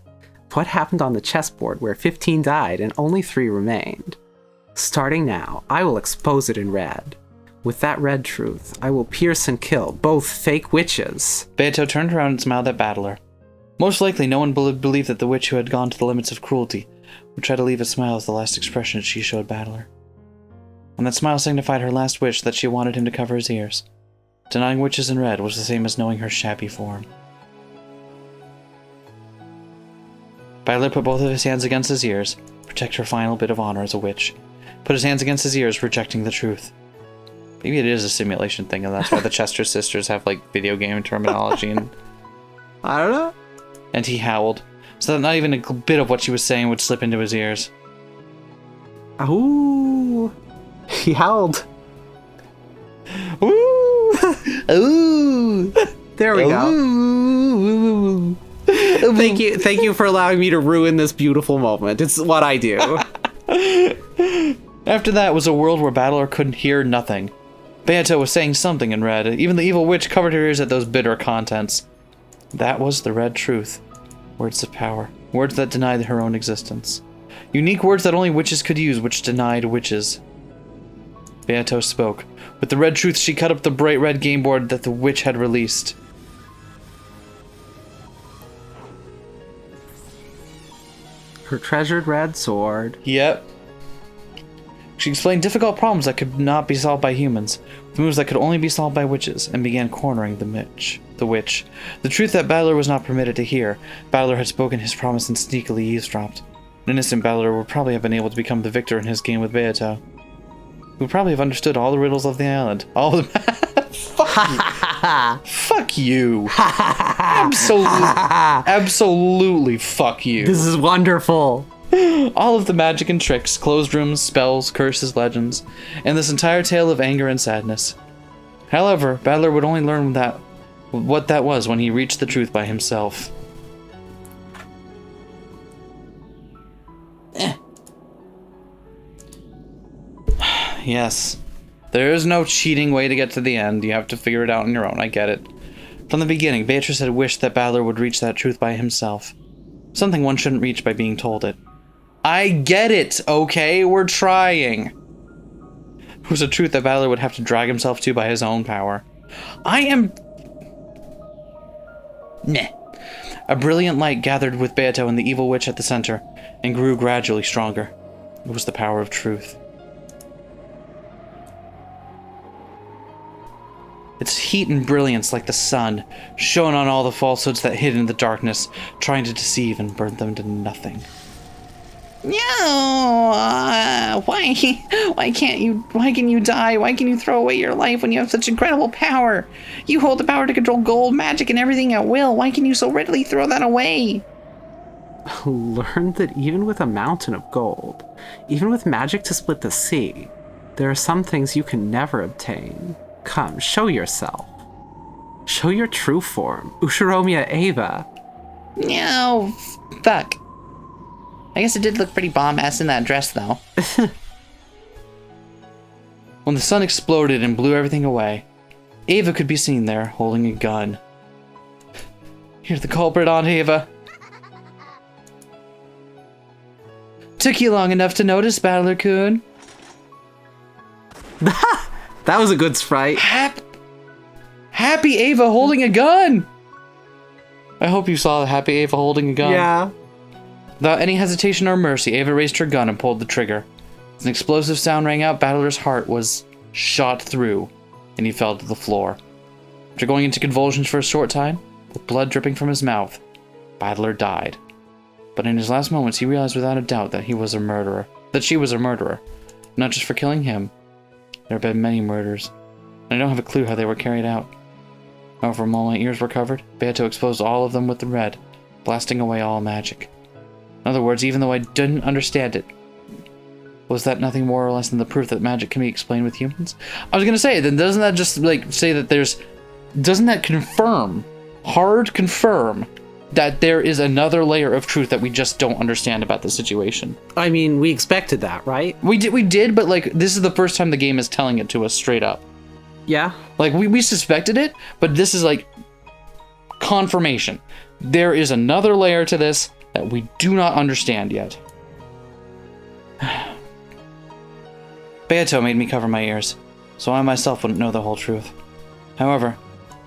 What happened on the chessboard where 15 died and only 3 remained? Starting now, I will expose it in red. With that red truth, I will pierce and kill both fake witches. Beato turned around and smiled at Battler. Most likely, no one believed that the witch who had gone to the limits of cruelty would try to leave a smile as the last expression she showed Battler. And that smile signified her last wish that she wanted him to cover his ears. Denying witches in red was the same as knowing her shabby form. Battler put both of his hands against his ears, protect her final bit of honor as a witch. Put his hands against his ears, rejecting the truth. Maybe it is a simulation thing, and that's why the Chester sisters have, like, video game terminology. And I don't know. And he howled, so that not even a bit of what she was saying would slip into his ears. Ooh. He howled. Ooh! Ooh! There we go. Ooh. Thank you for allowing me to ruin this beautiful moment. It's what I do. After that was a world where Battler couldn't hear nothing. Beato was saying something in red. Even the evil witch covered her ears at those bitter contents. That was the red truth. Words of power. Words that denied her own existence. Unique words that only witches could use, which denied witches. Beato spoke. With the red truth, she cut up the bright red game board that the witch had released. Her treasured red sword. Yep. She explained difficult problems that could not be solved by humans, with moves that could only be solved by witches, and began cornering the witch. The truth that Battler was not permitted to hear. Battler had spoken his promise and sneakily eavesdropped. An innocent Battler would probably have been able to become the victor in his game with Beato. He would probably have understood all the riddles of the island. All of them. Fuck you. Fuck you. Absolutely fuck you. This is wonderful. All of the magic and tricks, closed rooms, spells, curses, legends, and this entire tale of anger and sadness. However, Battler would only learn what that was when he reached the truth by himself. Yes. There is no cheating way to get to the end. You have to figure it out on your own. I get it. From the beginning, Beatrice had wished that Battler would reach that truth by himself. Something one shouldn't reach by being told it. I get it, okay? We're trying. It was a truth that Battler would have to drag himself to by his own power. Nah. A brilliant light gathered with Beato and the evil witch at the center, and grew gradually stronger. It was the power of truth. Its heat and brilliance like the sun, shone on all the falsehoods that hid in the darkness, trying to deceive and burn them to nothing. No, why can you die? Why can you throw away your life when you have such incredible power? You hold the power to control gold, magic, and everything at will. Why can you so readily throw that away? Learned that even with a mountain of gold, even with magic to split the sea, there are some things you can never obtain. Come, show yourself. Show your true form, Ushiromiya Ava. No, fuck. I guess it did look pretty bomb-ass in that dress, though. When the sun exploded and blew everything away, Ava could be seen there, holding a gun. You're the culprit, Aunt Ava. Took you long enough to notice, Battler-kun. That was a good sprite. Happy Ava holding a gun! I hope you saw Happy Ava holding a gun. Yeah. Without any hesitation or mercy, Ava raised her gun and pulled the trigger. As an explosive sound rang out, Battler's heart was shot through, and he fell to the floor. After going into convulsions for a short time, with blood dripping from his mouth, Battler died. But in his last moments, he realized without a doubt that he was a murderer. That she was a murderer. Not just for killing him. There have been many murders, and I don't have a clue how they were carried out. However, when all my ears were covered, Beato exposed all of them with the red, blasting away all magic. In other words, even though I didn't understand it, was that nothing more or less than the proof that magic can be explained with humans? I was gonna say, then doesn't that just, like, say that doesn't that confirm, hard confirm, that there is another layer of truth that we just don't understand about the situation? I mean, we expected that, right? We did, but, like, this is the first time the game is telling it to us straight up. Yeah. Like, we suspected it, but this is, like, confirmation. There is another layer to this that we do not understand yet. Beato made me cover my ears, so I myself wouldn't know the whole truth. However,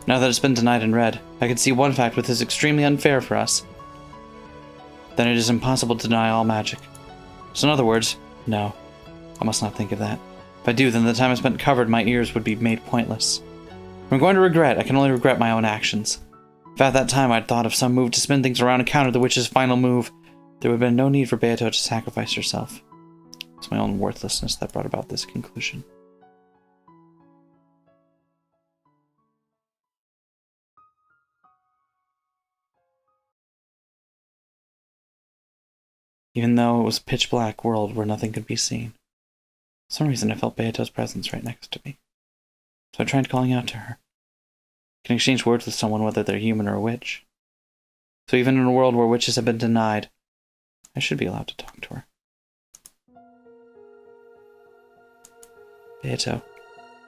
now that it's been denied and read, I can see one fact which is extremely unfair for us. Then it is impossible to deny all magic. So in other words, no, I must not think of that. If I do, then the time I spent covered my ears would be made pointless. If I'm going to regret, I can only regret my own actions. If at that time I'd thought of some move to spin things around and counter the witch's final move, there would have been no need for Beato to sacrifice herself. It's my own worthlessness that brought about this conclusion. Even though it was a pitch-black world where nothing could be seen, for some reason I felt Beato's presence right next to me. So I tried calling out to her. I can exchange words with someone whether they're human or a witch. So even in a world where witches have been denied, I should be allowed to talk to her. Beato.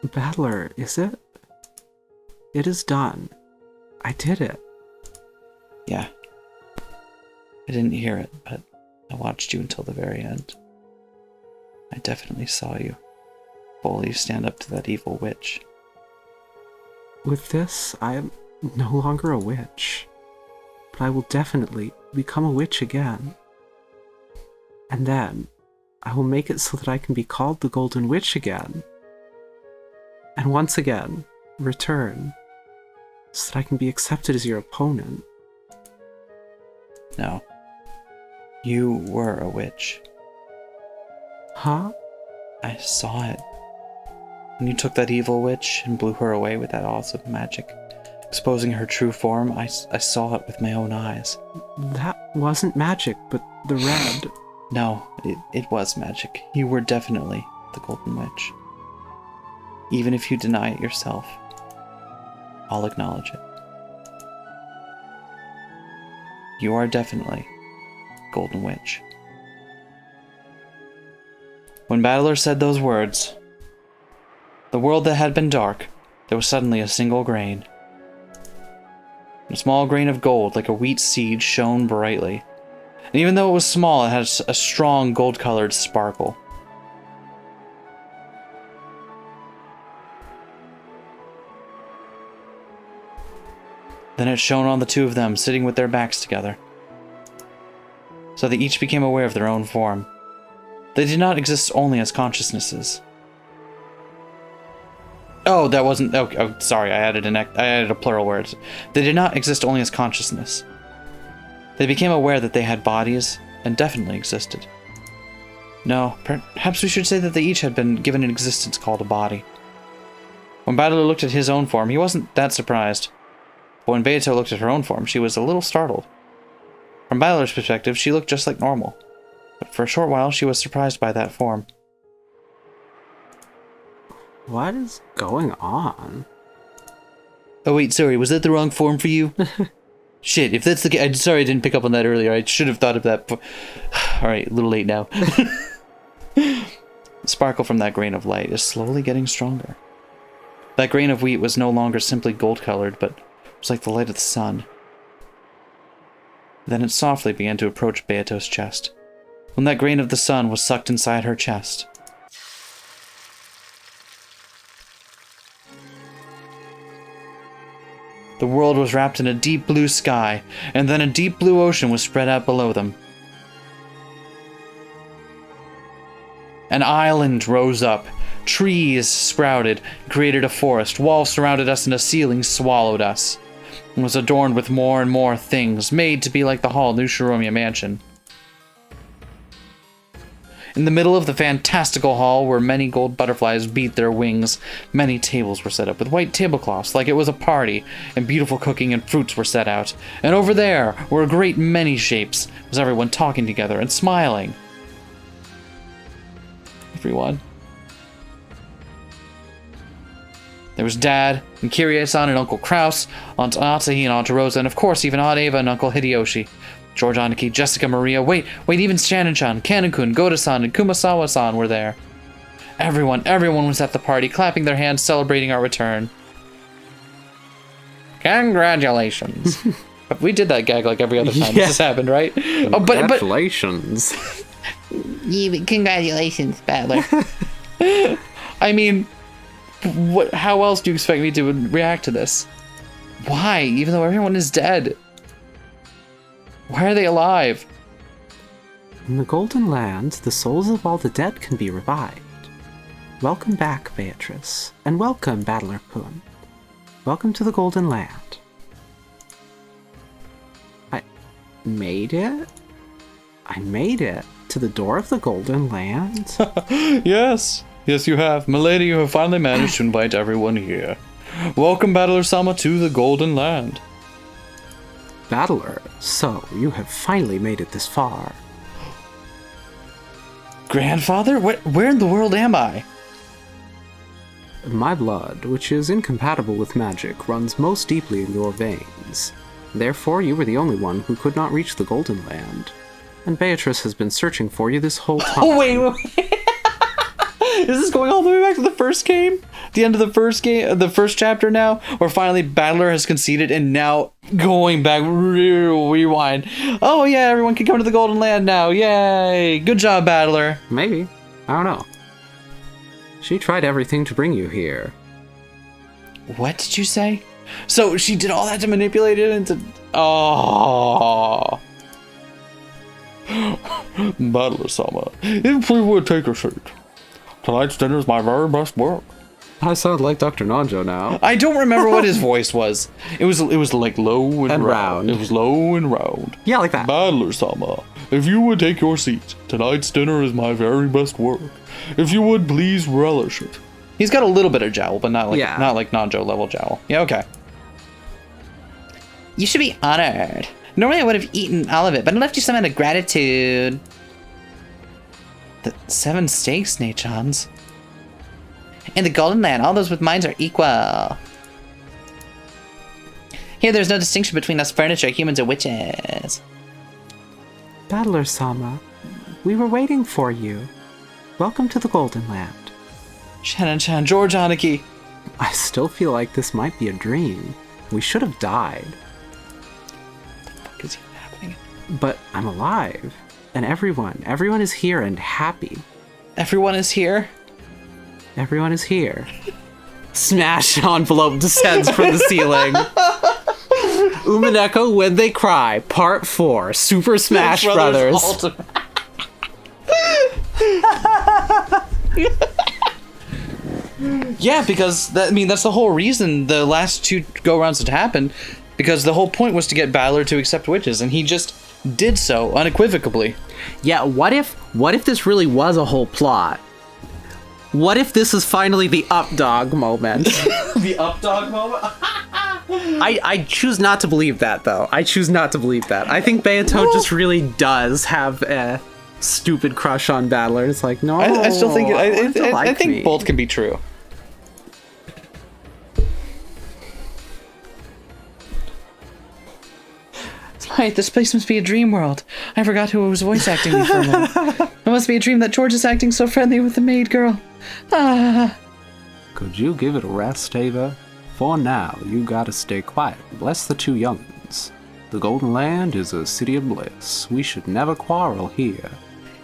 Battler, is it? It is done. I did it. Yeah. I didn't hear it, but I watched you until the very end. I definitely saw you fully stand up to that evil witch. With this, I am no longer a witch. But I will definitely become a witch again. And then, I will make it so that I can be called the Golden Witch again. And once again, return, so that I can be accepted as your opponent. No. You were a witch. Huh? I saw it. When you took that evil witch and blew her away with that awesome magic, exposing her true form, I saw it with my own eyes. That wasn't magic, but the red... No, it was magic. You were definitely the Golden Witch. Even if you deny it yourself, I'll acknowledge it. You are definitely Golden Witch. When Battler said those words, the world that had been dark, there was suddenly a single grain. A small grain of gold, like a wheat seed, shone brightly. And even though it was small, it had a strong gold-colored sparkle. Then it shone on the two of them, sitting with their backs together. So they each became aware of their own form. They did not exist only as consciousnesses. Oh, that wasn't... Oh, sorry, I added a plural word. They did not exist only as consciousness. They became aware that they had bodies, and definitely existed. No, perhaps we should say that they each had been given an existence called a body. When Battler looked at his own form, he wasn't that surprised. But when Beato looked at her own form, she was a little startled. From Battler's perspective, she looked just like normal. But for a short while, she was surprised by that form. What is going on? Oh wait, sorry, was that the wrong form for you? Shit, if that's the case, I'm sorry I didn't pick up on that earlier. I should have thought of that. Alright, a little late now. The sparkle from that grain of light is slowly getting stronger. That grain of wheat was no longer simply gold-colored, but was like the light of the sun. Then it softly began to approach Beato's chest. When that grain of the sun was sucked inside her chest, the world was wrapped in a deep blue sky, and then a deep blue ocean was spread out below them. An island rose up, trees sprouted, created a forest, walls surrounded us, and a ceiling swallowed us. It was adorned with more and more things, made to be like the hall of New Shiromia Mansion. In the middle of the fantastical hall, where many gold butterflies beat their wings, many tables were set up with white tablecloths like it was a party, and beautiful cooking and fruits were set out. And over there were a great many shapes, was everyone talking together and smiling. Everyone. There was Dad, and Kirie-san and Uncle Kraus, Aunt Atsuhi and Aunt Rosa, and of course even Aunt Ava and Uncle Hideyoshi. George Aniki, Jessica Maria, wait, even Shannon-chan, Kanon-kun, Goda-san, and Kumasawa-san were there. Everyone was at the party, clapping their hands, celebrating our return. Congratulations. We did that gag like every other time this happened, right? Congratulations. Congratulations, Battler. I mean, how else do you expect me to react to this? Why, even though everyone is dead? Why are they alive? In the Golden Land, the souls of all the dead can be revived. Welcome back, Beatrice, and welcome, Battler-kun. Welcome to the Golden Land. I made it? I made it to the door of the Golden Land? Yes, you have. Milady, you have finally managed to invite everyone here. Welcome, Battler-sama, to the Golden Land. Battler, so you have finally made it this far. Grandfather? Where in the world am I? My blood, which is incompatible with magic, runs most deeply in your veins. Therefore, you were the only one who could not reach the Golden Land. And Beatrice has been searching for you this whole time. Oh, wait. Is this going all the way back to the first game? The end of the first game, the first chapter now? Where finally Battler has conceded and now going back, rewind. Oh yeah, everyone can come to the Golden Land now. Yay! Good job, Battler. Maybe. I don't know. She tried everything to bring you here. What did you say? So she did all that to manipulate it into... Oh. Battler-sama, if we would take a seat. Tonight's dinner is my very best work. I sound like Dr. Nanjo now. I don't remember what his voice was. It was like low and round. It was low and round. Yeah, like that. Battler-sama, if you would take your seat. Tonight's dinner is my very best work. If you would please relish it. He's got a little bit of jowl, but not like Nanjo level jowl. Yeah, okay. You should be honored. Normally I would have eaten all of it, but I left you some out of gratitude. The 7 steaks, Nachans. In the Golden Land, all those with minds are equal. Here, there's no distinction between us furniture, humans, or witches. Battler-sama, we were waiting for you. Welcome to the Golden Land. Shannon-chan, George Aniki. I still feel like this might be a dream. We should have died. What the fuck is even happening? But I'm alive. And everyone is here and happy. Everyone is here? Everyone is here. Smash envelope descends from the ceiling. Umineko When They Cry, Part 4, Super Smash Brothers. Yeah, because that's the whole reason the last 2 go-rounds had happened, because the whole point was to get Battler to accept witches, and he just did so unequivocally. Yeah, what if this really was a whole plot? What if this is finally the up-dog moment? The up-dog moment? I choose not to believe that, though. I choose not to believe that. I think Beato just really does have a stupid crush on Battler. It's like, no, I still think I think me. both can be true. Right, this place must be a dream world. I forgot who was voice acting me for a moment. It must be a dream that George is acting so friendly with the maid girl. Ah. Could you give it a rest, Ava? For now, you gotta stay quiet. Bless the two young'uns. The Golden Land is a city of bliss. We should never quarrel here.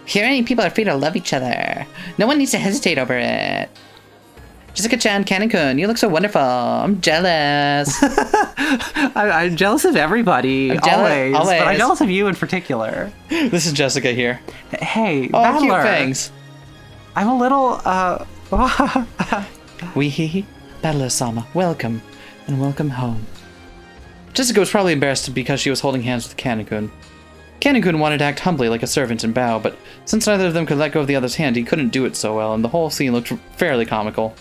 Here, any people are free to love each other. No one needs to hesitate over it. Jessica-chan, Canon-kun, you look so wonderful. I'm jealous. I'm jealous of everybody, always, but I'm jealous of you in particular. This is Jessica here. Hey, Oh, Battler. cute fangs. I'm a little, Wee Battler-sama, welcome, and welcome home. Jessica was probably embarrassed because she was holding hands with Canon-kun. Canon-kun wanted to act humbly like a servant and bow, but since neither of them could let go of the other's hand, he couldn't do it so well, and the whole scene looked fairly comical.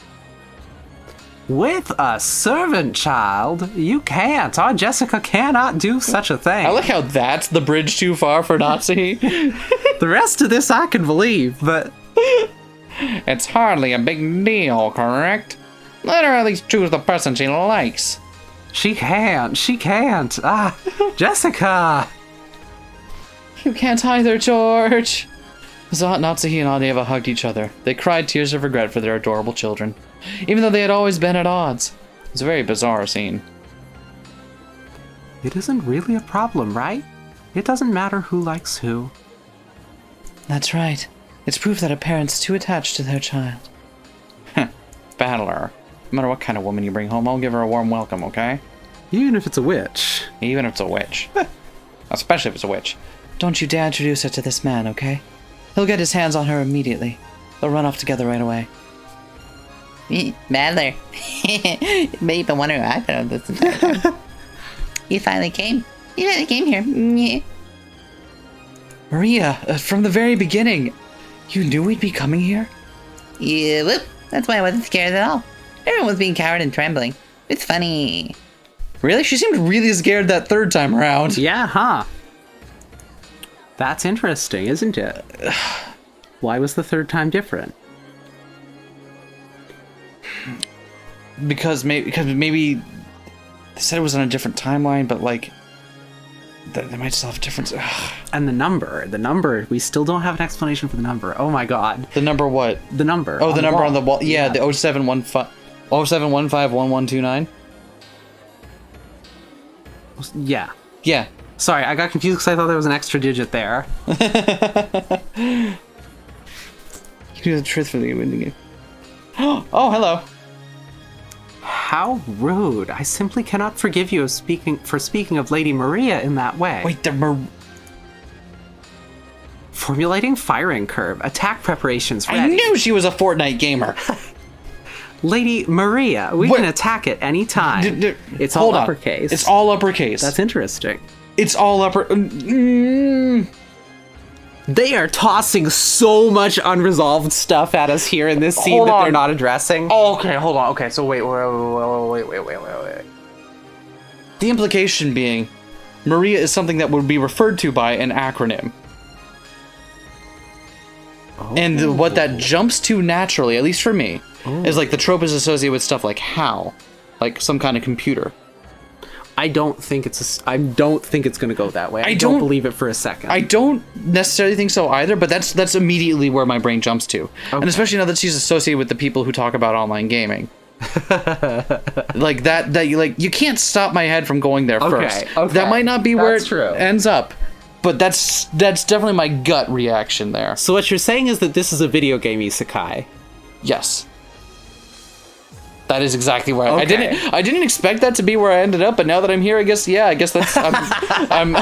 With a servant child? You can't. Our Jessica cannot do such a thing. I like how that's the bridge too far for Nazi. The rest of this I can believe, but... It's hardly a big deal, correct? Let her at least choose the person she likes. She can't. Ah, Jessica! You can't either, George. Natsuhi and Adeva hugged each other. They cried tears of regret for their adorable children, even though they had always been at odds. It was a very bizarre scene. It isn't really a problem, right? It doesn't matter who likes who. That's right. It's proof that a parent's too attached to their child. Battler. No matter what kind of woman you bring home, I'll give her a warm welcome, okay? Even if it's a witch. Even if it's a witch. Especially if it's a witch. Don't you dare introduce her to this man, okay? He'll get his hands on her immediately. They'll run off together right away. Battler. It may even wonder who I've been on this entire time. You finally came. You finally came here. Maria, from the very beginning, you knew we'd be coming here? Yeah, whoop. That's why I wasn't scared at all. Everyone was being coward and trembling. It's funny. Really? She seemed really scared that third time around. Yeah, huh? That's interesting, isn't it? Why was the third time different? Because maybe they said it was on a different timeline, but like they might still have a difference. And the number, we still don't have an explanation for the number. Oh my god. The number what? The number. Oh, the number on the wall. Yeah, Yeah. the 07151129. Yeah. Yeah. Sorry, I got confused because I thought there was an extra digit there. You knew the truth from the beginning. Oh, hello. How rude. I simply cannot forgive you for speaking of Lady Maria in that way. Wait, Formulating firing curve. Attack preparations ready. I knew she was a Fortnite gamer. Lady Maria, we can attack at any time. It's all Hold on. uppercase. It's all uppercase. That's interesting. It's all upper. They are tossing so much unresolved stuff at us here in this scene Hold that on. they're not addressing. Oh, okay, hold on. Okay, so wait. The implication being, Maria is something that would be referred to by an acronym. And what that jumps to naturally, at least for me, is like the trope is associated with stuff like HAL, like some kind of computer. I don't think it's going to go that way. I don't believe it for a second. I don't necessarily think so either, but that's immediately where my brain jumps to. Okay. And especially now that she's associated with the people who talk about online gaming. Like that you can't stop my head from going there first. Okay. That might not be where it true. ends up. But that's definitely my gut reaction there. So what you're saying is that this is a video game isekai. Yes. That is exactly where Okay. I didn't expect that to be where I ended up, but now that I'm here, I guess that's I'm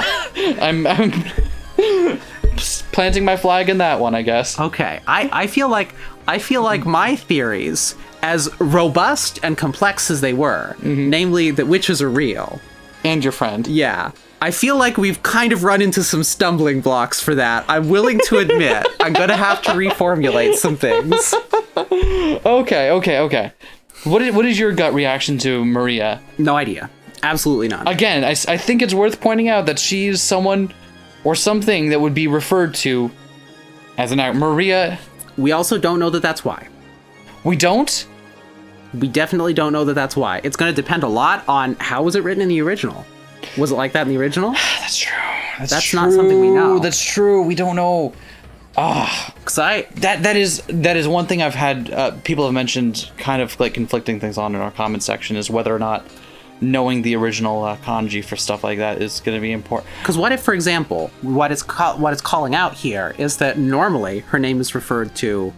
planting my flag in that one, I guess. Okay. I feel like my theories, as robust and complex as they were, namely that witches are real. And your friend. Yeah. I feel like we've kind of run into some stumbling blocks for that. I'm willing to admit I'm gonna have to reformulate some things. Okay. What is your gut reaction to Maria? No idea. Absolutely none. Again, I think it's worth pointing out that she's someone or something that would be referred to as an Maria. We also don't know that that's why. We don't? We definitely don't know that that's why. It's going to depend a lot on how was it written in the original. Was it like that in the original? That's true. That's not something we know. That's true. We don't know. Because That is one thing I've had people have mentioned, kind of like conflicting things on in our comment section, is whether or not knowing the original kanji for stuff like that is going to be important. Because what if, for example, what it's calling out here is that normally her name is referred to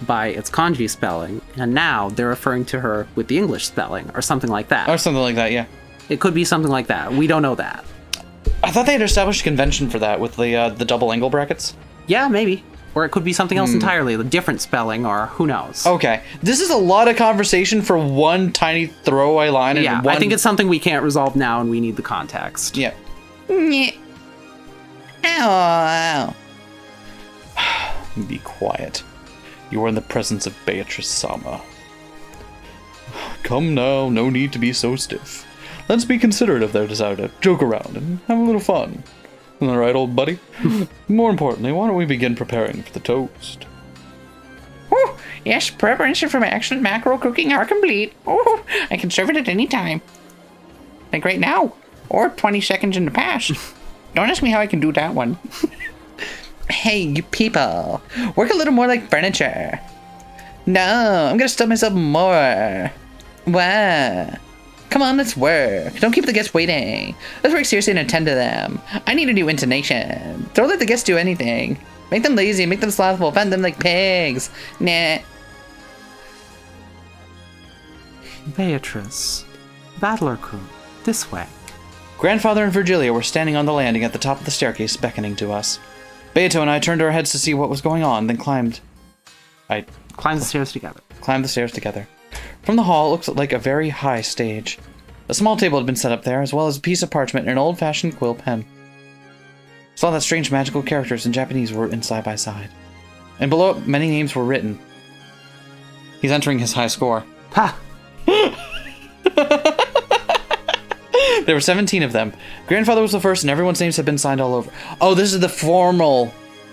by its kanji spelling, and now they're referring to her with the English spelling, or something like that. Or something like that, yeah. It could be something like that. We don't know that. I thought they had established a convention for that with the double angle brackets. Yeah, maybe. Or it could be something else entirely, a different spelling, or who knows. Okay. This is a lot of conversation for one tiny throwaway line. Yeah, and one... I think it's something we can't resolve now, and we need the context. Yeah. Yeah. Ow. Be quiet. You are in the presence of Beatrice Sama. Come now, no need to be so stiff. Let's be considerate of their desire to joke around and have a little fun. All right, old buddy? More importantly, why don't we begin preparing for the toast? Whew. Yes, preparation for my excellent mackerel cooking are complete. Oh, I can serve it at any time. Like right now, or 20 seconds in the past. Don't ask me how I can do that one. Hey, you people. Work a little more like furniture. No, I'm gonna stuff myself more. Wow. Come on, let's work. Don't keep the guests waiting. Let's work seriously and attend to them. I need a new intonation. Don't let the guests do anything. Make them lazy, make them slothful, offend them like pigs. Nah. Beatrice. Battler crew. This way. Grandfather and Virgilia were standing on the landing at the top of the staircase, beckoning to us. Beato and I turned our heads to see what was going on, then climbed Climb the stairs together. the stairs together. From the hall, it looks like a very high stage. A small table had been set up there, as well as a piece of parchment and an old-fashioned quill pen. Saw that strange magical characters in Japanese were in side by side. And below it, many names were written. He's entering his high score. Ha! There were 17 of them. Grandfather was the first, and everyone's names had been signed all over. Oh, this is the formal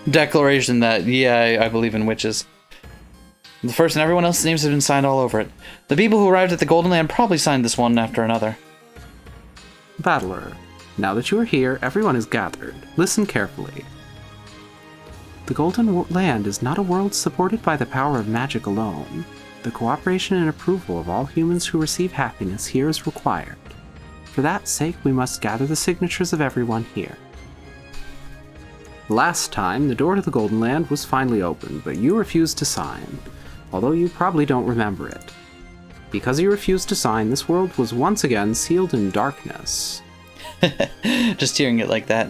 declaration that, yeah, I believe in witches. The first, and everyone else's names had been signed all over it. The people who arrived at the Golden Land probably signed this one after another. Battler. Now that you are here, everyone is gathered. Listen carefully. The Golden Land is not a world supported by the power of magic alone. The cooperation and approval of all humans who receive happiness here is required. For that sake, we must gather the signatures of everyone here. Last time, the door to the Golden Land was finally opened, but you refused to sign, although you probably don't remember it. Because you refused to sign, this world was once again sealed in darkness. Just hearing it like that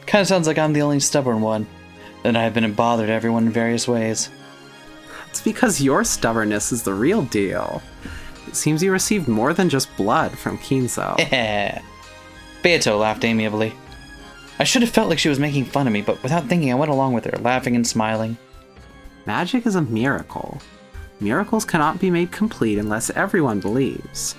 kind of sounds like I'm the only stubborn one. And I have been bothered everyone in various ways. It's because your stubbornness is the real deal. It seems you received more than just blood from Kinzo. Beato laughed amiably. I should have felt like she was making fun of me, but without thinking I went along with her, laughing and smiling. Magic is a miracle. Miracles cannot be made complete unless everyone believes.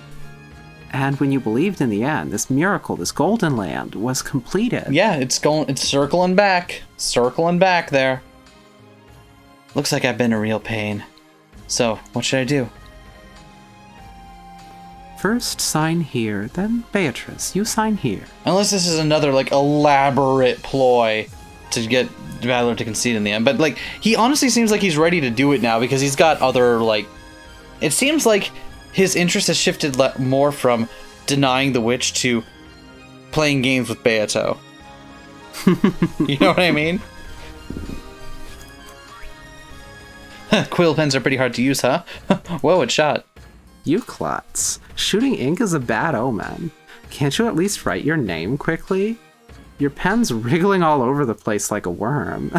And when you believed in the end, this miracle, this Golden Land, was completed. Yeah, it's circling back. Circling back there. Looks like I've been a real pain. So, what should I do? First, sign here, then Beatrice, you sign here. Unless this is another, elaborate ploy to get Battler to concede in the end. But, he honestly seems like he's ready to do it now because he's got other, It seems like his interest has shifted more from denying the witch to playing games with Beato. You know what I mean? Quill pens are pretty hard to use, huh? Whoa, it shot. You klutz. Shooting ink is a bad omen. Can't you at least write your name quickly? Your pen's wriggling all over the place like a worm.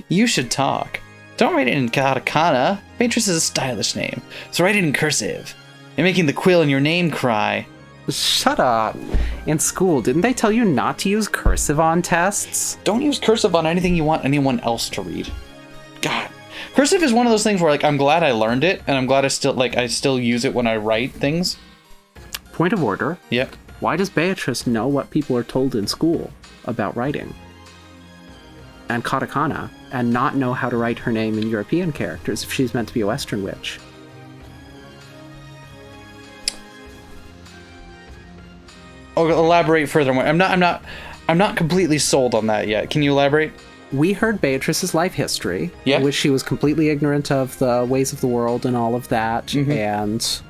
You should talk. Don't write it in katakana. Beatrice is a stylish name, so write it in cursive. You're making the quill in your name cry. Shut up. In school, didn't they tell you not to use cursive on tests? Don't use cursive on anything you want anyone else to read. God. Cursive is one of those things where, I'm glad I learned it, and I'm glad I still use it when I write things. Point of order. Yep. Why does Beatrice know what people are told in school about writing? And katakana, and not know how to write her name in European characters if she's meant to be a Western witch? elaborate further. I'm not completely sold on that yet. Can you elaborate? We heard Beatrice's life history, Yeah. in which she was completely ignorant of the ways of the world and all of that, and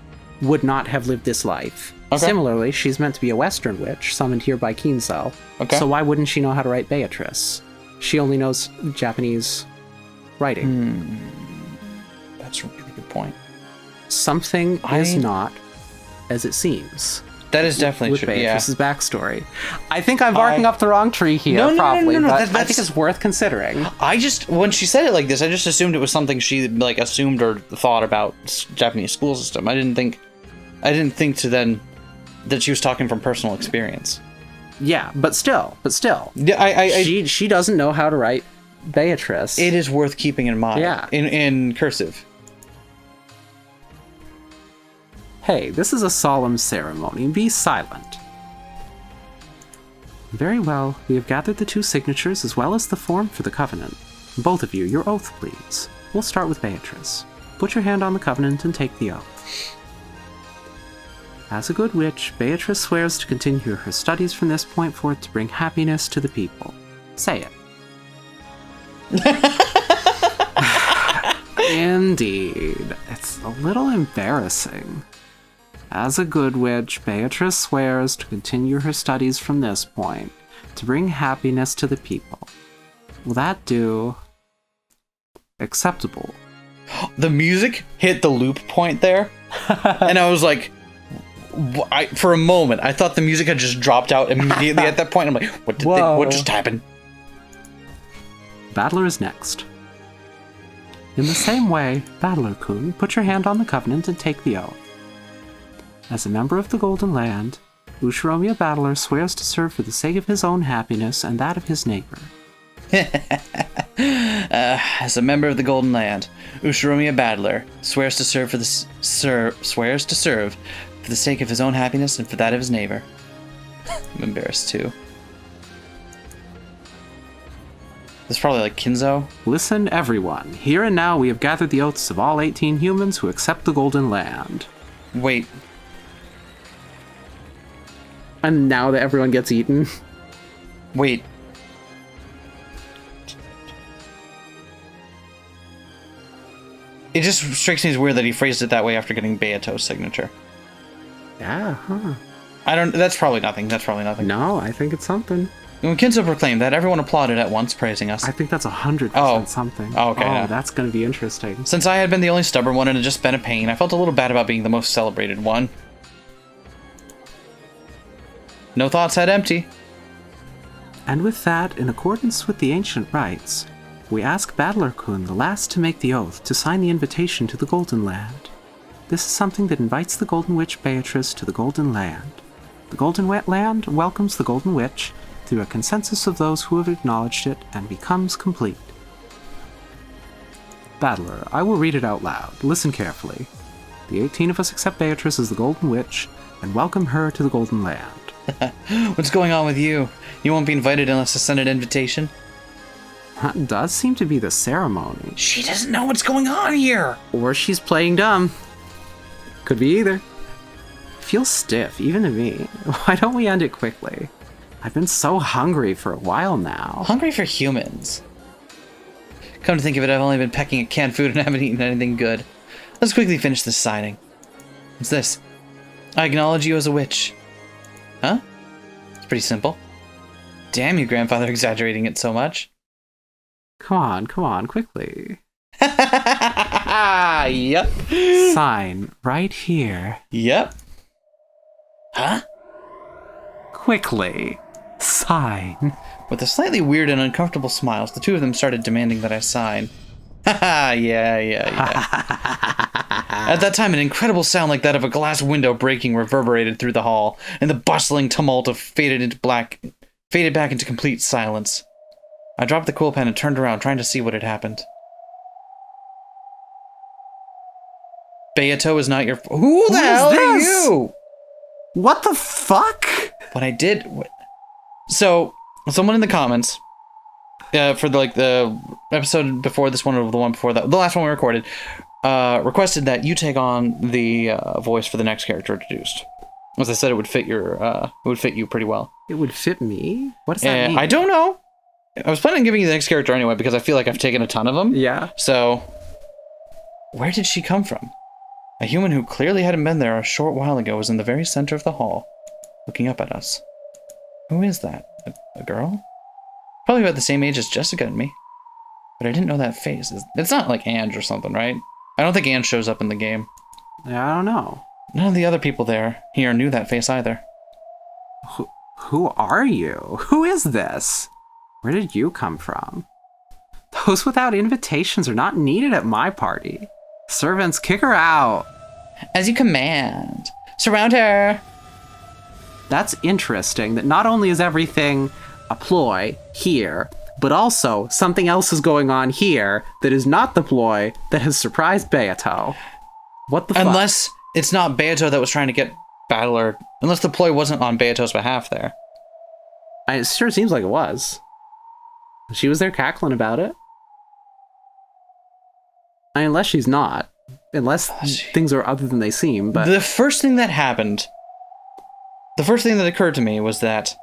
would not have lived this life. Okay. Similarly, she's meant to be a Western witch, summoned here by Kinzo. Okay. So why wouldn't she know how to write Beatrice? She only knows Japanese writing. That's a really good point. Something is not as it seems. That is definitely With true. Beatrice's backstory. I think I'm barking up the wrong tree here, probably, but I think it's worth considering. I just, when she said it like this, I just assumed it was something she like assumed or thought about Japanese school system. I didn't think to then that she was talking from personal experience. Yeah, but still. Yeah, She doesn't know how to write Beatrice. it is worth keeping in mind. Yeah. In cursive. Hey, this is a solemn ceremony. Be silent. Very well. We have gathered the 2 signatures as well as the form for the covenant. Both of you, your oath, please. We'll start with Beatrice. Put your hand on the covenant and take the oath. As a good witch, Beatrice swears to continue her studies from this point forth to bring happiness to the people. Say it. Indeed. It's a little embarrassing. As a good witch, Beatrice swears to continue her studies from this point, to bring happiness to the people. Will that do? Acceptable. The music hit the loop point there, and I was like, for a moment, I thought the music had just dropped out immediately at that point. I'm like, what just happened? Battler is next. In the same way, Battler-kun, put your hand on the covenant and take the oath. As a member of the Golden Land, Ushiromiya Battler swears to serve for the sake of his own happiness and that of his neighbor. As a member of the Golden Land, Ushiromiya Battler swears to serve for the sake of his own happiness and for that of his neighbor. I'm embarrassed too. This is probably like Kinzo. Listen, everyone. Here and now we have gathered the oaths of all 18 humans who accept the Golden Land. Wait. And now that everyone gets eaten. Wait. It just strikes me as weird that he phrased it that way after getting Beato's signature. Yeah, huh. That's probably nothing. No, I think it's something. When Kinzo proclaimed that, everyone applauded at once, praising us. I think that's 100% something. Oh, okay. Oh, that's going to be interesting. Since I had been the only stubborn one and had just been a pain, I felt a little bad about being the most celebrated one. No thoughts had empty. And with that, in accordance with the ancient rites, we ask Battler-kun, the last to make the oath, to sign the invitation to the Golden Land. This is something that invites the Golden Witch Beatrice to the Golden Land. The Golden Land welcomes the Golden Witch through a consensus of those who have acknowledged it and becomes complete. Battler, I will read it out loud. Listen carefully. The 18 of us accept Beatrice as the Golden Witch and welcome her to the Golden Land. What's going on with you? You won't be invited unless I send an invitation? That does seem to be the ceremony. She doesn't know what's going on here! Or she's playing dumb. Could be either. Feels stiff, even to me. Why don't we end it quickly? I've been so hungry for a while now. Hungry for humans. Come to think of it, I've only been pecking at canned food and haven't eaten anything good. Let's quickly finish this signing. What's this? I acknowledge you as a witch. Huh? It's pretty simple. Damn you, grandfather, exaggerating it so much. Come on, quickly. Yep. Sign right here. Yep. Huh? Quickly. Sign. With a slightly weird and uncomfortable smiles, the two of them started demanding that I sign. yeah. At that time, an incredible sound like that of a glass window breaking reverberated through the hall, and the bustling tumult of faded back into complete silence. I dropped the quill pen and turned around, trying to see what had happened. Beato is not your... Who the hell are you? What the fuck? What I did... So, someone in the comments, for the episode before this one, or the one before that, the last one we recorded, requested that you take on the voice for the next character introduced. As I said, it would fit you pretty well. It would fit me? What does that mean? I don't know. I was planning on giving you the next character anyway because I feel like I've taken a ton of them. Yeah. So, where did she come from? A human who clearly hadn't been there a short while ago was in the very center of the hall, looking up at us. Who is that? A girl? Probably about the same age as Jessica and me. But I didn't know that face. It's not like Ange or something, right? I don't think Ange shows up in the game. Yeah, I don't know. None of the other people here knew that face either. Who are you? Who is this? Where did you come from? Those without invitations are not needed at my party. Servants, kick her out. As you command. Surround her. That's interesting that not only is everything a ploy here, but also something else is going on here that is not the ploy that has surprised Beato. What the fuck? Unless it's not Beato that was trying to get Battler. Unless the ploy wasn't on Beato's behalf there. It sure seems like it was. She was there cackling about it. Unless she's not. Unless things are other than they seem, but... The first thing that occurred to me was that...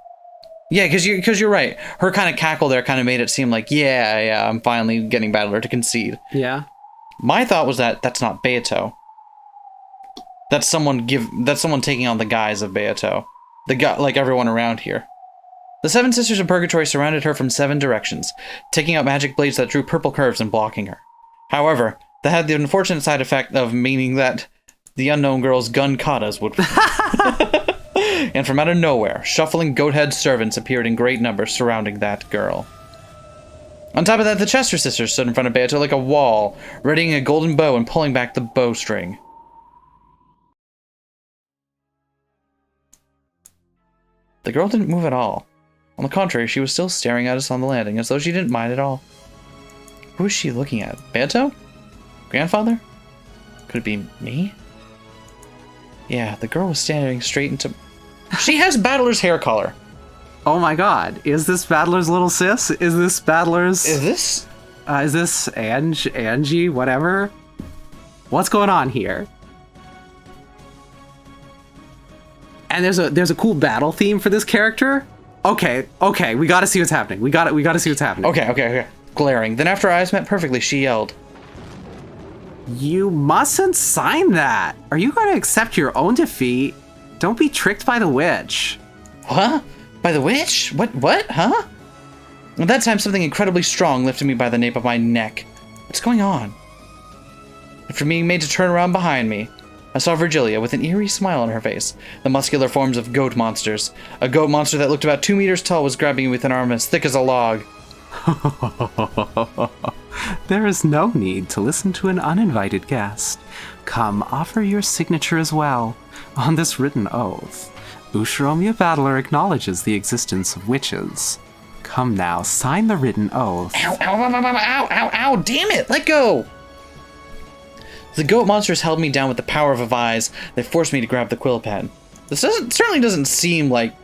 Yeah, because you're right. Her kind of cackle there kind of made it seem like, yeah, I'm finally getting Battler to concede. Yeah. My thought was that that's not Beato. That's someone taking on the guise of Beato. The guy, like everyone around here. The seven sisters of Purgatory surrounded her from 7 directions, taking out magic blades that drew purple curves and blocking her. However, that had the unfortunate side effect of meaning that the unknown girl's gun katas would... And from out of nowhere, shuffling goat-head servants appeared in great numbers surrounding that girl. On top of that, the Chester sisters stood in front of Beato like a wall, readying a golden bow and pulling back the bowstring. The girl didn't move at all. On the contrary, she was still staring at us on the landing, as though she didn't mind at all. Who is she looking at? Beato? Grandfather? Could it be me? Yeah, the girl was staring straight into... She has Battler's hair color. Oh my god. Is this Battler's little sis? Is this Battler's... Is this? Is this Angie, whatever? What's going on here? And there's a cool battle theme for this character? Okay, we gotta see what's happening. We gotta see what's happening. Okay. Glaring. Then after our eyes met perfectly, she yelled. You mustn't sign that. Are you gonna accept your own defeat? Don't be tricked by the witch. Huh? By the witch? What? Huh? At that time, something incredibly strong lifted me by the nape of my neck. What's going on? After being made to turn around behind me, I saw Virgilia with an eerie smile on her face, the muscular forms of goat monsters. A goat monster that looked about 2 meters tall was grabbing me with an arm as thick as a log. There is no need to listen to an uninvited guest. Come, offer your signature as well. On this written oath, Ushiromiya Battler acknowledges the existence of witches. Come now, sign the written oath. Ow, damn it, let go! The goat monsters held me down with the power of a vise. They forced me to grab the quill pen. This certainly doesn't seem like,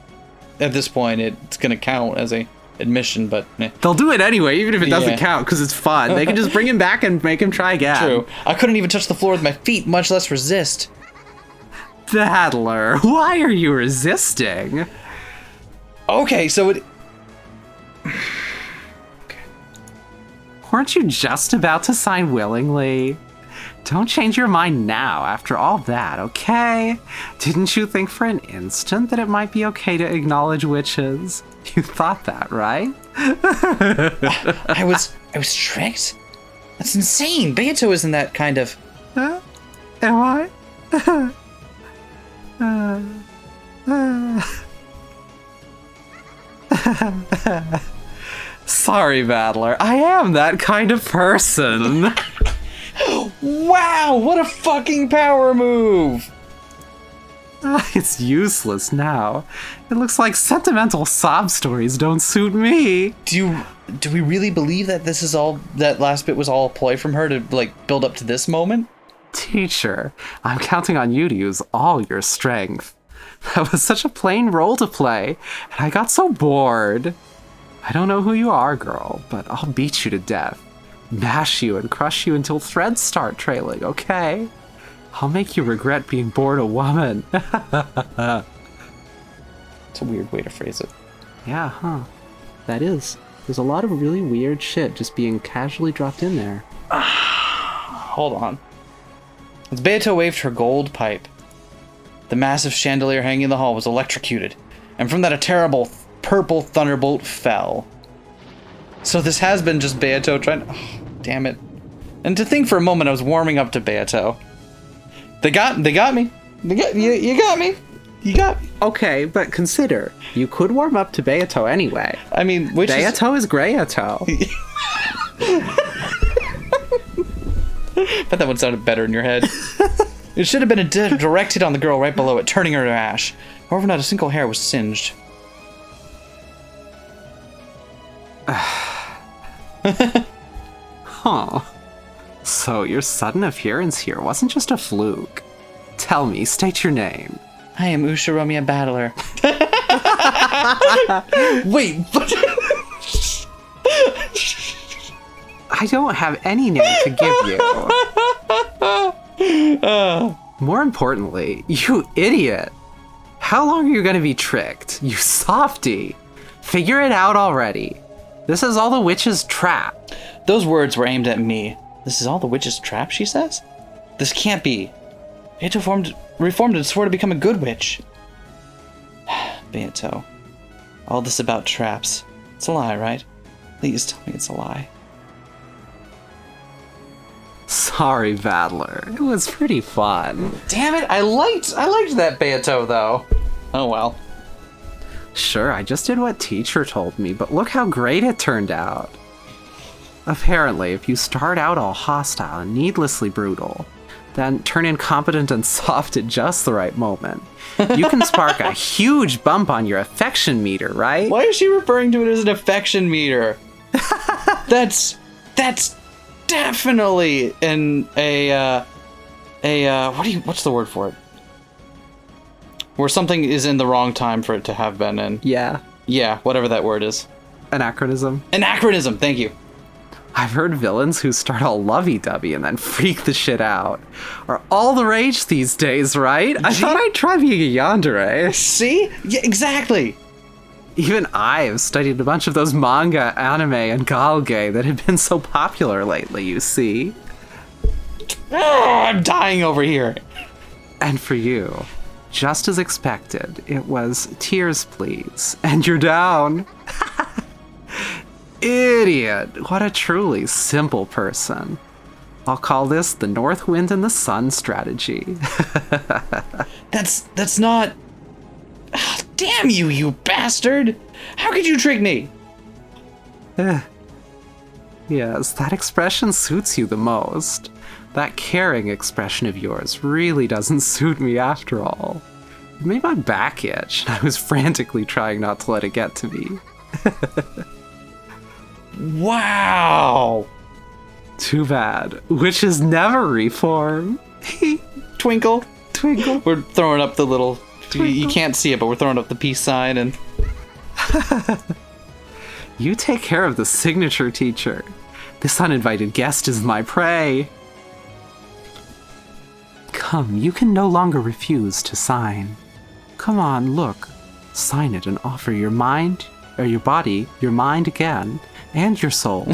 at this point, it's gonna count as a admission, but eh. They'll do it anyway, even if it doesn't count, because it's fun. They can just bring him back and make him try again. True. I couldn't even touch the floor with my feet, much less resist. Battler, why are you resisting? Okay, so it... Okay. Weren't you just about to sign willingly? Don't change your mind now after all that, okay? Didn't you think for an instant that it might be okay to acknowledge witches? You thought that, right? I was tricked? That's insane. Beato isn't that kind of... Am I? Sorry, Battler. I am that kind of person. Wow, what a fucking power move! It's useless now. It looks like sentimental sob stories don't suit me. Do we really believe that this is all, that last bit was all a ploy from her to, like, build up to this moment? Teacher, I'm counting on you to use all your strength. That was such a plain role to play, and I got so bored. I don't know who you are, girl, but I'll beat you to death. Mash you and crush you until threads start trailing, okay? I'll make you regret being born a woman. It's a weird way to phrase it. Yeah, huh. That is. There's a lot of really weird shit just being casually dropped in there. Hold on. As Beato waved her gold pipe, the massive chandelier hanging in the hall was electrocuted, and from that a terrible purple thunderbolt fell. So this has been just Beato trying to... Oh, damn it. And to think for a moment I was warming up to Beato. They got me. You got me. You got me. Okay, but consider, you could warm up to Beato anyway. I mean, which Beato is Greato. Bet that one sounded better in your head. It should have been a direct hit on the girl right below it, turning her to ash. However, not a single hair was singed. Huh. So your sudden appearance here wasn't just a fluke. Tell me, state your name. I am Ushiromiya Battler. Wait, but... I don't have any name to give you. More importantly, you idiot. How long are you gonna be tricked? You softy. Figure it out already. This is all the witch's trap. Those words were aimed at me. This is all the witch's trap, she says? This can't be. Beato reformed and swore to become a good witch. Beato. All this about traps. It's a lie, right? Please tell me it's a lie. Sorry, Battler. It was pretty fun. Damn it, I liked that Beato though. Oh well. Sure, I just did what teacher told me, but look how great it turned out. Apparently, if you start out all hostile and needlessly brutal, then turn incompetent and soft at just the right moment, you can spark a huge bump on your affection meter, right? Why is she referring to it as an affection meter? That's definitely what's the word for it? Where something is in the wrong time for it to have been in. Yeah. Yeah, whatever that word is. Anachronism. Anachronism, thank you. I've heard villains who start all lovey-dovey and then freak the shit out are all the rage these days, right? I thought I'd try being a yandere. See? Yeah, exactly. Even I've studied a bunch of those manga, anime, and galge that have been so popular lately, you see. Oh, I'm dying over here. And for you, just as expected, it was tears, please, and you're down. Idiot! What a truly simple person. I'll call this the North Wind and the Sun strategy. That's not... Ah, damn you, you bastard! How could you trick me? Yes, that expression suits you the most. That caring expression of yours really doesn't suit me after all. It made my back itch, and I was frantically trying not to let it get to me. Wow! Too bad. Witches never reform. Twinkle. Twinkle. We're throwing up the little... You can't see it, but we're throwing up the peace sign and... You take care of the signature, teacher. This uninvited guest is my prey. Come, you can no longer refuse to sign. Come on, look. Sign it and offer your mind, or your body, your mind again, and your soul.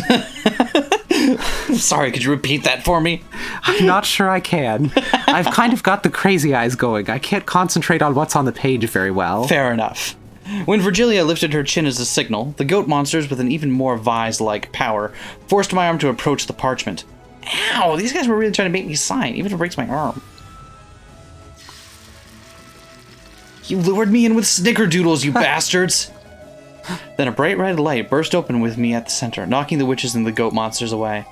Sorry, could you repeat that for me? I'm not sure I can. I've kind of got the crazy eyes going. I can't concentrate on what's on the page very well. Fair enough. When Virgilia lifted her chin as a signal, the goat monsters, with an even more vise-like power, forced my arm to approach the parchment. Ow! These guys were really trying to make me sign, even if it breaks my arm. You lured me in with snickerdoodles, you bastards! Then a bright red light burst open with me at the center, knocking the witches and the goat monsters away.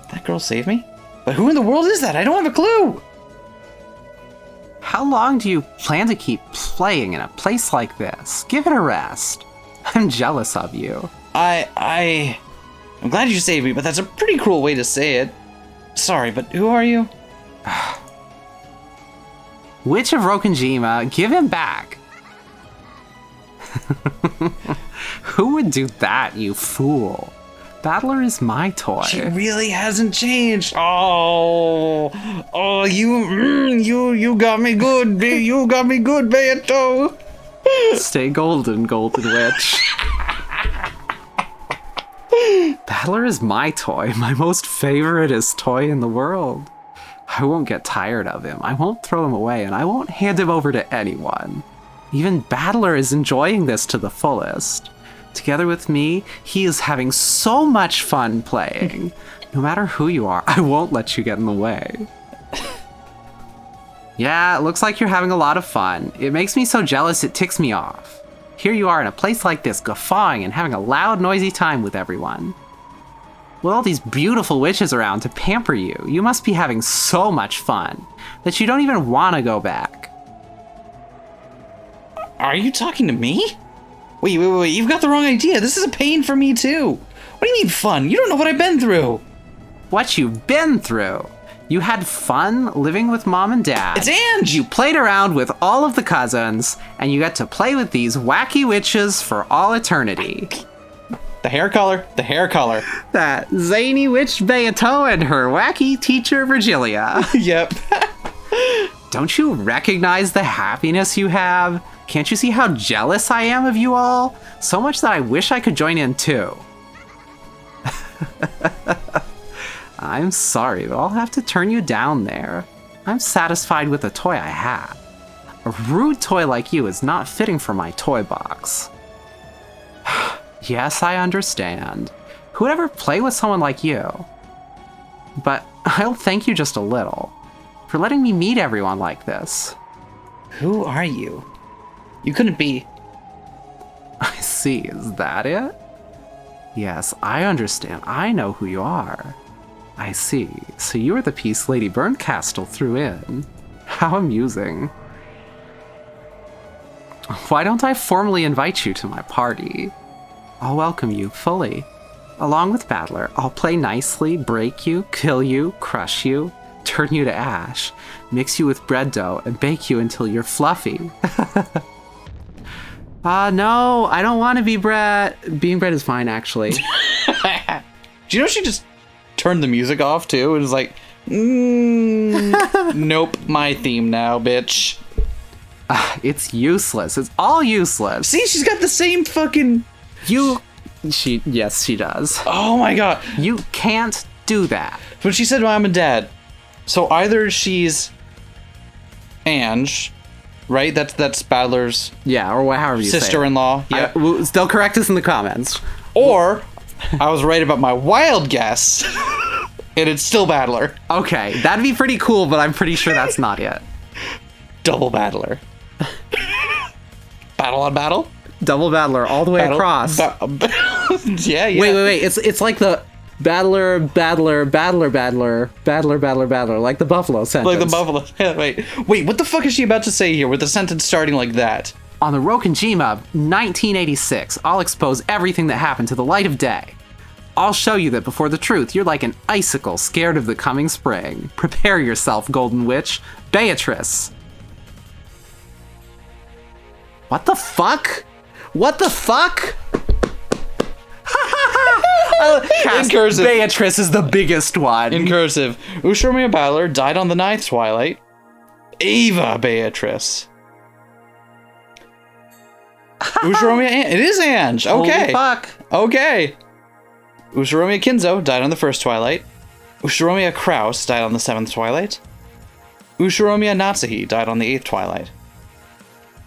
Did that girl save me? But who in the world is that? I don't have a clue! How long do you plan to keep playing in a place like this? Give it a rest. I'm jealous of you. I'm glad you saved me, but that's a pretty cruel way to say it. Sorry, but who are you? Witch of Rokkenjima, give him back. Who would do that, you fool? Battler is my toy. She really hasn't changed. Oh, you got me good. You got me good, Beato. Stay golden, Golden Witch. Battler is my toy, my most favoriteest toy in the world. I won't get tired of him, I won't throw him away, and I won't hand him over to anyone. Even Battler is enjoying this to the fullest. Together with me, he is having so much fun playing. No matter who you are, I won't let you get in the way. Yeah, it looks like you're having a lot of fun. It makes me so jealous it ticks me off. Here you are in a place like this, guffawing and having a loud, noisy time with everyone. With all these beautiful witches around to pamper you, you must be having so much fun that you don't even want to go back. Are you talking to me? Wait, you've got the wrong idea. This is a pain for me too. What do you mean fun? You don't know what I've been through. What you've been through? You had fun living with Mom and Dad. It's Ange! You played around with all of the cousins, and you got to play with these wacky witches for all eternity. The hair color. That zany witch Beato and her wacky teacher Virgilia. Yep. Don't you recognize the happiness you have? Can't you see how jealous I am of you all? So much that I wish I could join in too. I'm sorry, but I'll have to turn you down there. I'm satisfied with the toy I have. A rude toy like you is not fitting for my toy box. Yes, I understand. Who'd ever play with someone like you? But I'll thank you just a little for letting me meet everyone like this. Who are you? You couldn't be. I see, is that it? Yes, I understand. I know who you are. I see. So you're the piece Lady Burncastle threw in. How amusing. Why don't I formally invite you to my party? I'll welcome you fully. Along with Battler, I'll play nicely, break you, kill you, crush you, turn you to ash, mix you with bread dough, and bake you until you're fluffy. No, I don't want to be bread. Being bread is fine, actually. Do you know she just turned the music off too? It was like, nope, my theme now, bitch. It's useless. It's all useless. See, she's got the same fucking... Yes, she does. Oh my god. You can't do that. When she said Mom and Dad, so either she's Ange, right? That's Battler's Yeah, or however you say it. sister-in-law. Yeah. They'll correct us in the comments. Or I was right about my wild guess, and it's still Battler. Okay, that'd be pretty cool, but I'm pretty sure that's not it. Double Battler. Battle on battle? Double Battler all the way across. Yeah. Wait. It's like the Battler, like the Buffalo sentence. Like the Buffalo. Wait, what the fuck is she about to say here with the sentence starting like that? On the Rokkenjima, 1986, I'll expose everything that happened to the light of day. I'll show you that before the truth, you're like an icicle scared of the coming spring. Prepare yourself, Golden Witch. Beatrice. What the fuck? What the fuck? In cursive. Beatrice is the biggest one. In cursive. Ushromia Battler died on the 9th twilight. Ava Beatrice. Ushromia it is Ange. Okay. Holy fuck. Okay. Ushromia Kinzo died on the 1st twilight. Ushromia Kraus died on the 7th twilight. Ushromia Natsuhi died on the 8th twilight.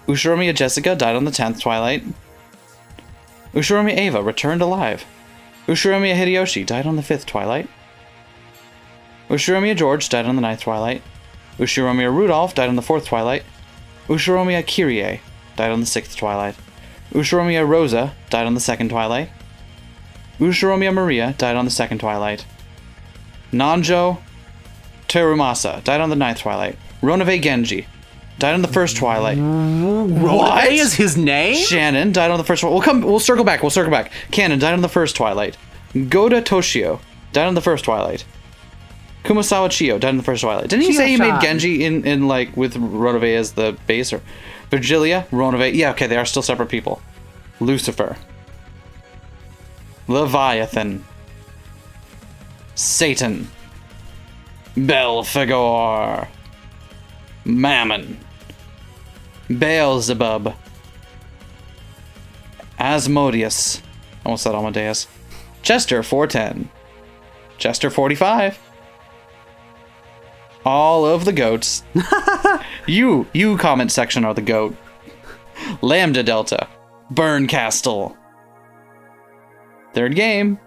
Ushromia Jessica died on the 10th twilight. Ushromia Ava returned alive. Ushromia Hideyoshi died on the 5th twilight. Ushromia George died on the 9th twilight. Ushromia Rudolph died on the 4th twilight. Ushromia Kyrie died on the 6th twilight. Ushromia Rosa died on the 2nd twilight. Ushromia Maria died on the 2nd twilight. Nanjo Terumasa died on the 9th twilight. Ronave Genji died on the 1st twilight. What is his name? Shannon died on the 1st twilight. We'll circle back. Cannon died on the 1st twilight. Goda Toshio died on the 1st twilight. Kumasawa Chiyo died on the 1st twilight. Didn't he say he made Genji in like with Ronave as the base? Or Virgilia, Ronave? Yeah, okay, they are still separate people. Lucifer. Leviathan. Satan, Belphegor, Mammon, Beelzebub, Asmodeus, almost said Amadeus, Chester 410, Chester 45, all of the goats. you comment section are the goat. Lambda Delta, Burncastle. Third game,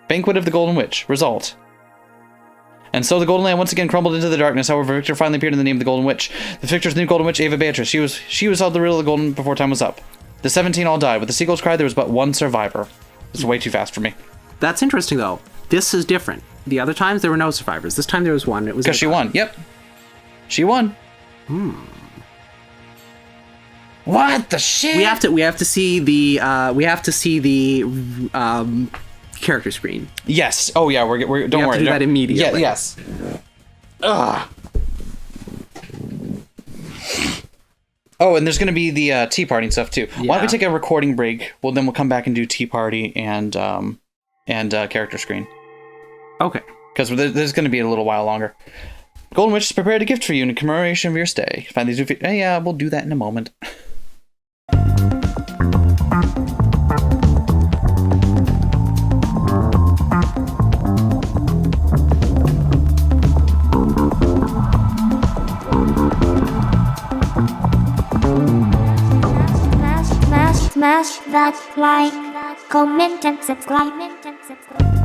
Banquet of the Golden Witch. Result. And so the Golden Land once again crumbled into the darkness. However, Victor finally appeared in the name of the Golden Witch. The Victor's new Golden Witch, Ava Beatrice. She was held the riddle of the Golden before time was up. The 17 all died. With the seagull's cry, there was but one survivor. It's way too fast for me. That's interesting, though. This is different. The other times, there were no survivors. This time, there was one. It was because she won. Yep. She won. What the shit? We have to see the character screen. Yes. Oh yeah. We're don't we have worry. To do that immediately. Yeah, yes. Ugh. Oh, and there's gonna be the tea party and stuff too. Yeah. Why don't we take a recording break? Well, then we'll come back and do tea party and character screen. Okay. Because there's gonna be a little while longer. Golden Witch has prepared a gift for you in commemoration of your stay. Find these. Yeah, we'll do that in a moment. Smash that like, comment and subscribe.